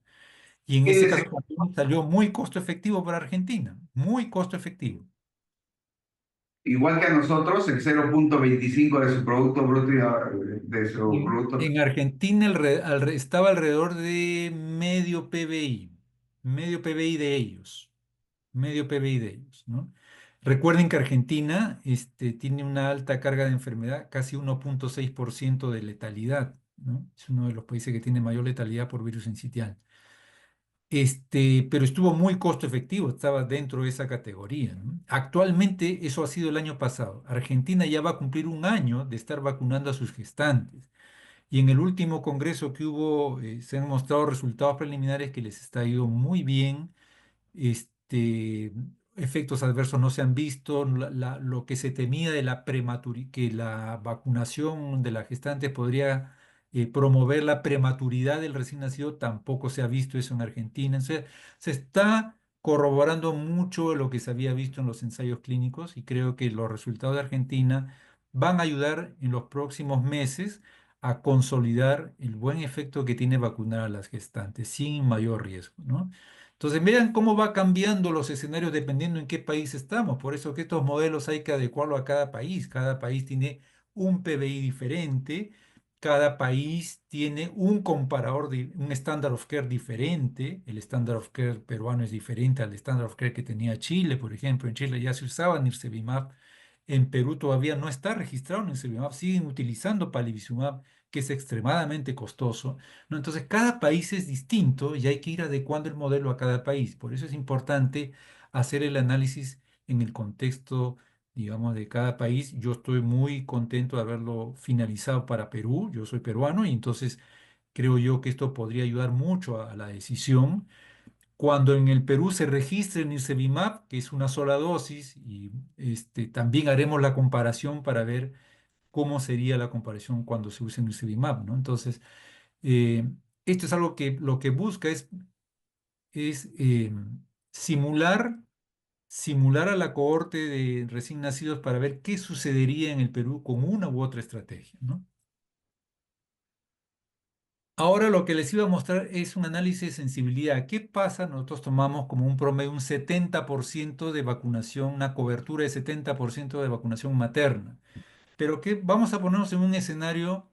Y en ese caso también salió muy costo efectivo para Argentina, muy costo efectivo. Igual que a nosotros, el 0,25 de su Producto Bruto, de su Producto. En Argentina estaba alrededor de medio PBI de ellos, medio PBI de ellos, ¿no? Recuerden que Argentina tiene una alta carga de enfermedad, casi 1,6% de letalidad, ¿no? Es uno de los países que tiene mayor letalidad por virus sincitial. Pero estuvo muy costo efectivo, estaba dentro de esa categoría, ¿no? Actualmente, eso ha sido el año pasado. Argentina ya va a cumplir un año de estar vacunando a sus gestantes. Y en el último congreso que hubo, se han mostrado resultados preliminares que les está ido muy bien. este, Efectos adversos no se han visto. Lo que se temía de que la vacunación de la gestante podría promover la prematuridad del recién nacido, tampoco se ha visto eso en Argentina. O sea, se está corroborando mucho lo que se había visto en los ensayos clínicos y creo que los resultados de Argentina van a ayudar en los próximos meses a consolidar el buen efecto que tiene vacunar a las gestantes sin mayor riesgo, ¿no? Entonces, vean cómo va cambiando los escenarios dependiendo en qué país estamos. Por eso que estos modelos hay que adecuarlo a cada país. Cada país tiene un PBI diferente, cada país tiene un comparador, un standard of care diferente. El standard of care peruano es diferente al standard of care que tenía Chile, por ejemplo. En Chile ya se usaba nirsevimab. En Perú todavía no está registrado nirsevimab. Siguen utilizando palivizumab, que es extremadamente costoso, ¿no? Entonces, cada país es distinto y hay que ir adecuando el modelo a cada país. Por eso es importante hacer el análisis en el contexto, digamos, de cada país. Yo estoy muy contento de haberlo finalizado para Perú. Yo soy peruano y entonces creo yo que esto podría ayudar mucho a la decisión. Cuando en el Perú se registre el nirsevimab, que es una sola dosis, y también haremos la comparación para ver cómo sería la comparación cuando se use nirsevimab, ¿no? Entonces, eh, esto es algo que lo que busca es simular, simular a la cohorte de recién nacidos para ver qué sucedería en el Perú con una u otra estrategia, ¿no? Ahora lo que les iba a mostrar es un análisis de sensibilidad. ¿Qué pasa? Nosotros tomamos como un promedio un 70% de vacunación, una cobertura de 70% de vacunación materna. Pero que vamos a ponernos en un escenario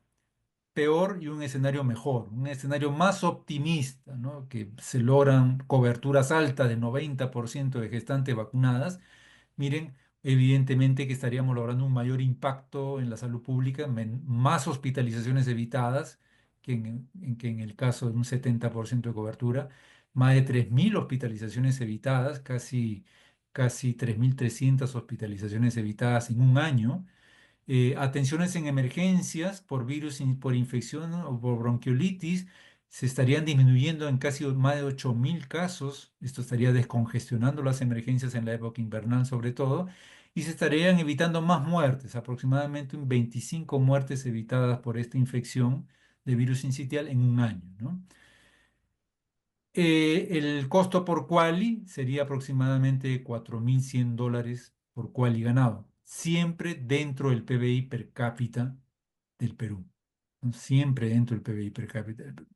peor y un escenario mejor, un escenario más optimista, ¿no? Que se logran coberturas altas de 90% de gestantes vacunadas. Miren, evidentemente que estaríamos logrando un mayor impacto en la salud pública, más hospitalizaciones evitadas que en el caso de un 70% de cobertura, más de 3.000 hospitalizaciones evitadas, casi 3.300 hospitalizaciones evitadas en un año. Atenciones en emergencias por virus, por infección o por bronquiolitis se estarían disminuyendo en casi más de 8.000 casos. Esto estaría descongestionando las emergencias en la época invernal sobre todo. Y se estarían evitando más muertes, aproximadamente un 25 muertes evitadas por esta infección de virus sincitial en un año, ¿no? El costo por quali sería aproximadamente $4.100 por quali ganado, siempre dentro del PBI per cápita del Perú, ¿no? Siempre dentro del PBI per cápita del Perú.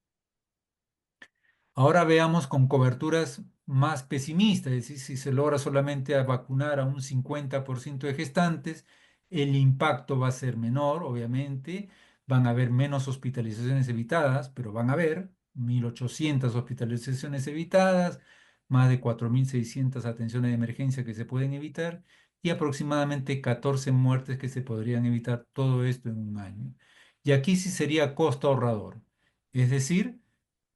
Ahora veamos con coberturas más pesimistas, es decir, si se logra solamente vacunar a un 50% de gestantes, el impacto va a ser menor, obviamente, van a haber menos hospitalizaciones evitadas, pero van a haber 1.800 hospitalizaciones evitadas, más de 4.600 atenciones de emergencia que se pueden evitar y aproximadamente 14 muertes que se podrían evitar, todo esto en un año. Y aquí sí sería costo ahorrador, es decir,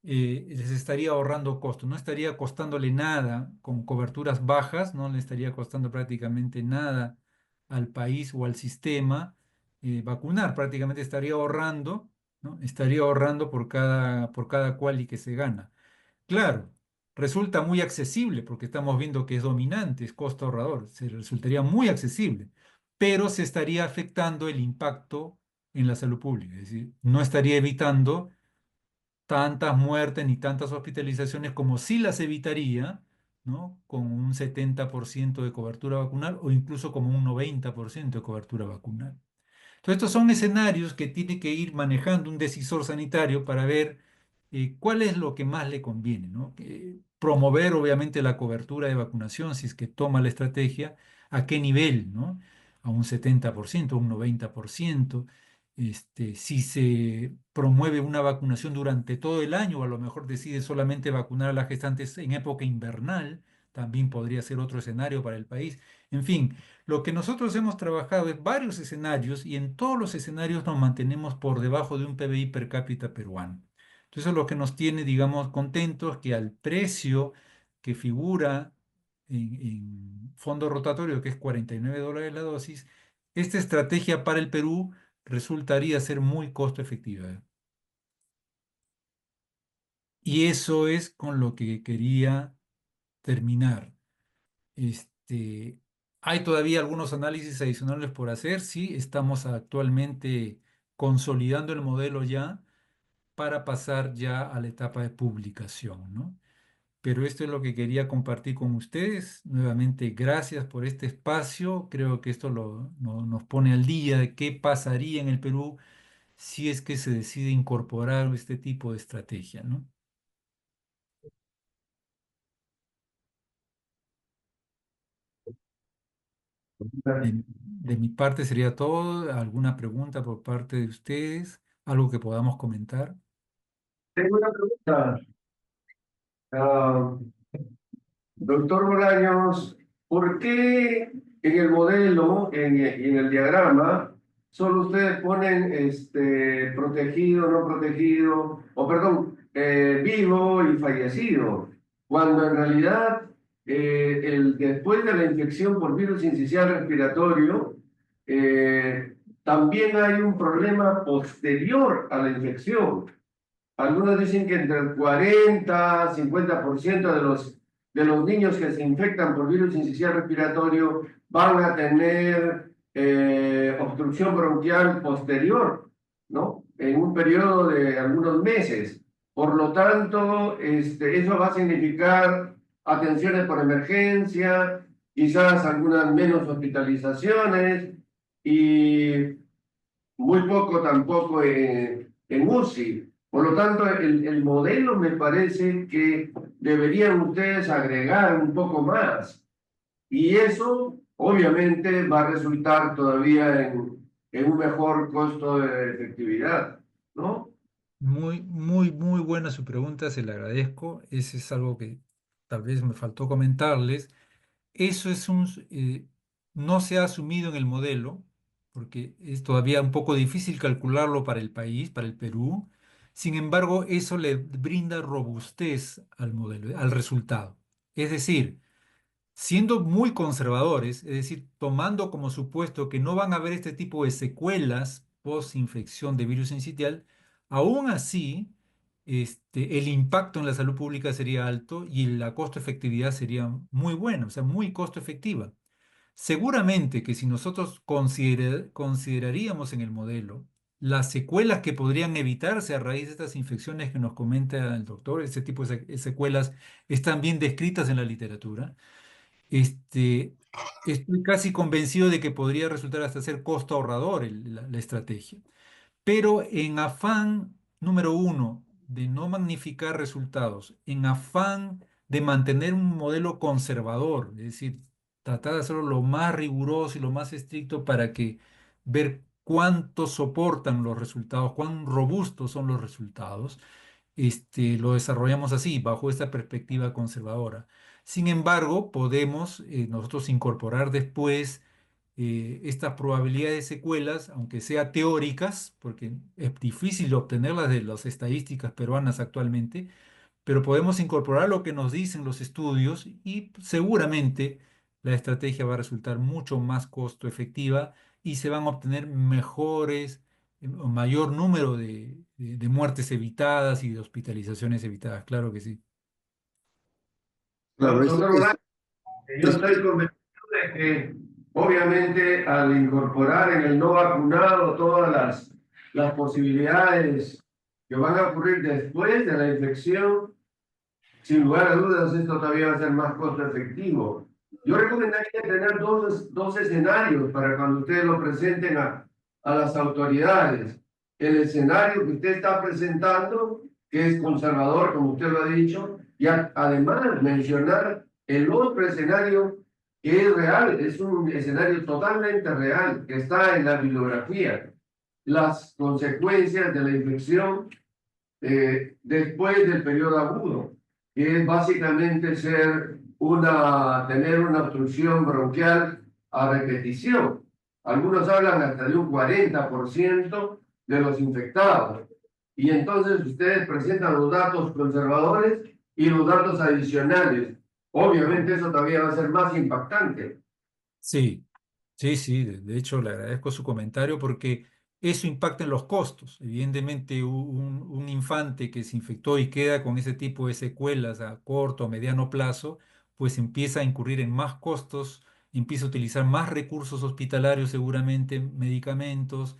les estaría ahorrando costos, no estaría costándole nada con coberturas bajas, no le estaría costando prácticamente nada al país o al sistema vacunar, prácticamente estaría ahorrando, ¿no? Estaría ahorrando por cada quali que se gana. Claro, resulta muy accesible porque estamos viendo que es dominante, es costo ahorrador, se resultaría muy accesible, pero se estaría afectando el impacto en la salud pública, es decir, no estaría evitando tantas muertes ni tantas hospitalizaciones como sí las evitaría, ¿no? Con un 70% de cobertura vacunal o incluso como un 90% de cobertura vacunal. Entonces, estos son escenarios que tiene que ir manejando un decisor sanitario para ver cuál es lo que más le conviene, ¿no? Promover, obviamente, la cobertura de vacunación, si es que toma la estrategia, a qué nivel, ¿no? A un 70%, a un 90%. Si se promueve una vacunación durante todo el año, o a lo mejor decide solamente vacunar a las gestantes en época invernal, también podría ser otro escenario para el país. En fin, lo que nosotros hemos trabajado es varios escenarios y en todos los escenarios nos mantenemos por debajo de un PBI per cápita peruano. Entonces, lo que nos tiene, digamos, contentos que al precio que figura en fondo rotatorio, que es $49 la dosis, esta estrategia para el Perú resultaría ser muy costo efectiva. Y eso es con lo que quería terminar. Este, hay todavía algunos análisis adicionales por hacer, sí, estamos actualmente consolidando el modelo ya para pasar ya a la etapa de publicación, ¿no? Pero esto es lo que quería compartir con ustedes. Nuevamente, gracias por este espacio. Creo que esto nos pone al día de qué pasaría en el Perú si es que se decide incorporar este tipo de estrategia, ¿no? De mi parte sería todo. ¿Alguna pregunta por parte de ustedes? ¿Algo que podamos comentar? Tengo una pregunta. Ah, doctor Bolaños, ¿por qué en el modelo, en el diagrama, solo ustedes ponen protegido, no protegido, o perdón, vivo y fallecido? Cuando en realidad después de la infección por virus incisional respiratorio, también hay un problema posterior a la infección. Algunos dicen que entre el 40 50% de los niños que se infectan por virus incisional respiratorio van a tener obstrucción bronquial posterior, ¿no? En un periodo de algunos meses. Por lo tanto, eso va a significar atenciones por emergencia, quizás algunas menos hospitalizaciones y muy poco tampoco en UCI. Por lo tanto, el modelo me parece que deberían ustedes agregar un poco más. Y eso, obviamente, va a resultar todavía en un mejor costo de efectividad, ¿no? Muy buena su pregunta, se le agradezco. Ese es algo que tal vez me faltó comentarles. Eso no se ha asumido en el modelo, porque es todavía un poco difícil calcularlo para el país, para el Perú. Sin embargo, eso le brinda robustez al modelo, al resultado. Es decir, siendo muy conservadores, es decir, tomando como supuesto que no van a haber este tipo de secuelas post-infección de virus sincitial, aún así, el impacto en la salud pública sería alto y la costo-efectividad sería muy buena, o sea, muy costo-efectiva. Seguramente que si nosotros consideraríamos en el modelo las secuelas que podrían evitarse a raíz de estas infecciones que nos comenta el doctor, ese tipo de secuelas están bien descritas en la literatura. este, Estoy casi convencido de que podría resultar hasta ser costo ahorrador la estrategia. Pero en afán, número uno, de no magnificar resultados, en afán de mantener un modelo conservador, es decir, tratar de hacerlo lo más riguroso y lo más estricto para que ver cuánto soportan los resultados, cuán robustos son los resultados, lo desarrollamos así, bajo esta perspectiva conservadora. Sin embargo, podemos nosotros incorporar después estas probabilidades de secuelas, aunque sea teóricas, porque es difícil obtenerlas de las estadísticas peruanas actualmente, pero podemos incorporar lo que nos dicen los estudios y seguramente la estrategia va a resultar mucho más costo efectiva y se van a obtener mejores, o mayor número de muertes evitadas y de hospitalizaciones evitadas. Claro que sí. Claro, Doctor Bolaños, yo es- estoy convencido de que, obviamente, al incorporar en el no vacunado todas las posibilidades que van a ocurrir después de la infección, sin lugar a dudas, esto todavía va a ser más costo efectivo. Yo recomendaría tener dos escenarios para cuando ustedes lo presenten a las autoridades. El escenario que usted está presentando, que es conservador, como usted lo ha dicho, y además mencionar el otro escenario que es real, es un escenario totalmente real, que está en la bibliografía. Las consecuencias de la infección después del periodo agudo, que es básicamente tener una obstrucción bronquial a repetición. Algunos hablan hasta de un 40% de los infectados. Y entonces ustedes presentan los datos conservadores y los datos adicionales. Obviamente eso todavía va a ser más impactante. Sí, sí. De hecho, le agradezco su comentario porque eso impacta en los costos. Evidentemente, un infante que se infectó y queda con ese tipo de secuelas a corto o mediano plazo, pues empieza a incurrir en más costos, empieza a utilizar más recursos hospitalarios, seguramente, medicamentos,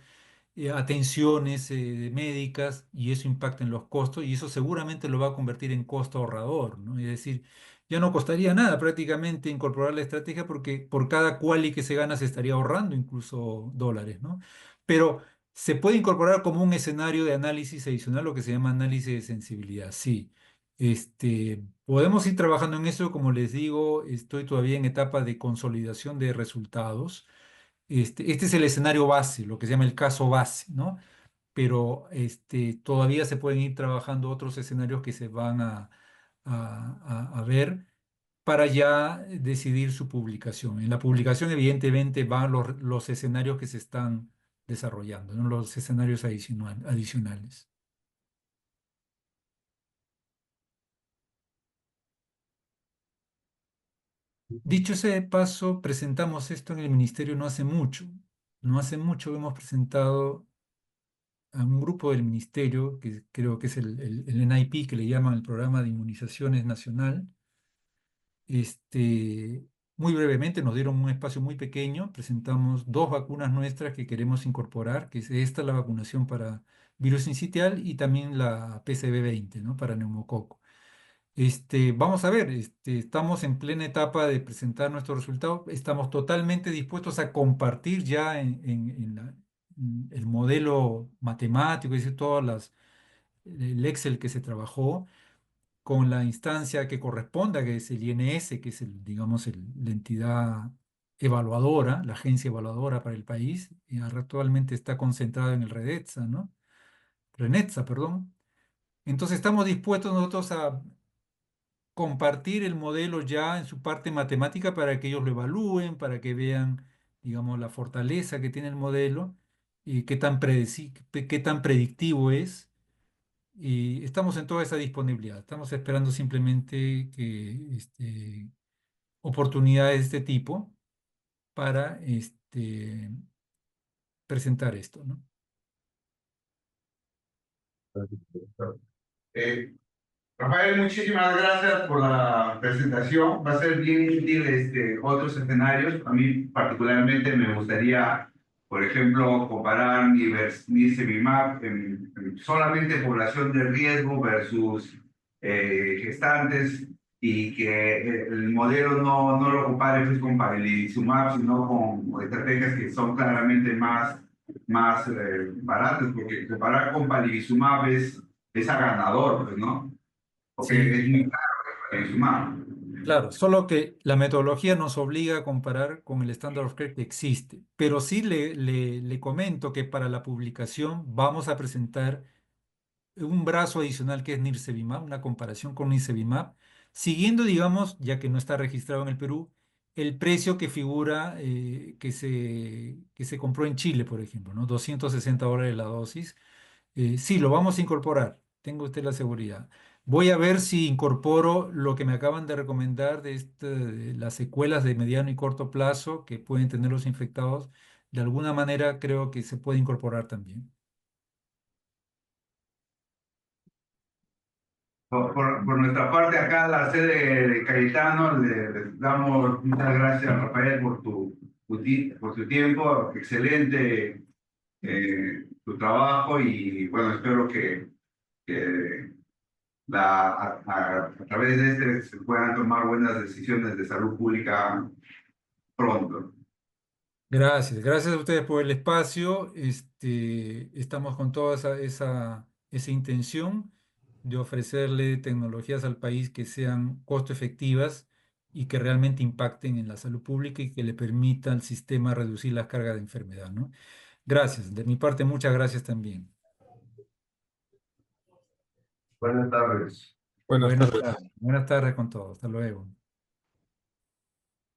atenciones médicas, y eso impacta en los costos y eso seguramente lo va a convertir en costo ahorrador, ¿no? Es decir, ya no costaría nada prácticamente incorporar la estrategia porque por cada quali que se gana se estaría ahorrando incluso dólares, ¿no? Pero Se puede incorporar como un escenario de análisis adicional lo que se llama análisis de sensibilidad, sí. Podemos ir trabajando en eso, como les digo, estoy todavía en etapa de consolidación de resultados. Este es el escenario base, lo que se llama el caso base, ¿no? Pero todavía se pueden ir trabajando otros escenarios que se van a ver para ya decidir su publicación. En la publicación, evidentemente, van los escenarios que se están desarrollando, ¿no? Los escenarios adicionales. Dicho ese de paso, presentamos esto en el ministerio no hace mucho. No hace mucho hemos presentado a un grupo del ministerio, que creo que es el NIP, que le llaman el Programa de Inmunizaciones Nacional. Este, Muy brevemente nos dieron un espacio muy pequeño, presentamos dos vacunas nuestras que queremos incorporar, que es esta, la vacunación para virus sincitial y también la PCV20, ¿no? Para neumococo. Vamos a ver, estamos en plena etapa de presentar nuestros resultados, estamos totalmente dispuestos a compartir ya en el modelo matemático, es decir, el Excel que se trabajó con la instancia que corresponda, que es el INS, que es digamos, la entidad evaluadora, la agencia evaluadora para el país, y actualmente está concentrada en el REDETSA, ¿no? RENETSA, perdón. Entonces estamos dispuestos nosotros a compartir el modelo ya en su parte matemática para que ellos lo evalúen, para que vean, digamos, la fortaleza que tiene el modelo y qué tan predictivo es. Y estamos en toda esa disponibilidad. Estamos esperando simplemente que oportunidades de este tipo para presentar esto, ¿no? Eh, Rafael, muchísimas gracias por la presentación. Va a ser bien útil otros escenarios. A mí particularmente me gustaría, por ejemplo, comparar Nirsevimab en solamente población de riesgo versus gestantes y que el modelo no lo compare pues, con Pembrolizumab, sino con estrategias que son claramente más baratas, porque comparar con Pembrolizumab es aganador, pues, ¿no? Porque Sí, es muy caro el humano. claro, solo que la metodología nos obliga a comparar con el Standard of Care que existe, pero sí le comento que para la publicación vamos a presentar un brazo adicional que es Nirsevimab, una comparación con Nirsevimab, siguiendo, digamos, ya que no está registrado en el Perú, el precio que figura que se compró en Chile, por ejemplo, ¿no? $260 la dosis. Sí, lo vamos a incorporar, tengo usted la seguridad. Voy a ver si incorporo lo que me acaban de recomendar de las secuelas de mediano y corto plazo que pueden tener los infectados. De alguna manera creo que se puede incorporar también. Por nuestra parte, acá la sede de Cayetano, le damos muchas gracias, Rafael, por tu tiempo, excelente tu trabajo y bueno, espero que a través de se puedan tomar buenas decisiones de salud pública pronto. Gracias, gracias a ustedes por el espacio. Estamos con toda esa intención de ofrecerle tecnologías al país que sean costo efectivas y que realmente impacten en la salud pública y que le permita al sistema reducir las cargas de enfermedad, ¿no? Gracias. De mi parte, muchas gracias también. Buenas tardes. Buenas tardes. Buenas tardes con todos. Hasta luego.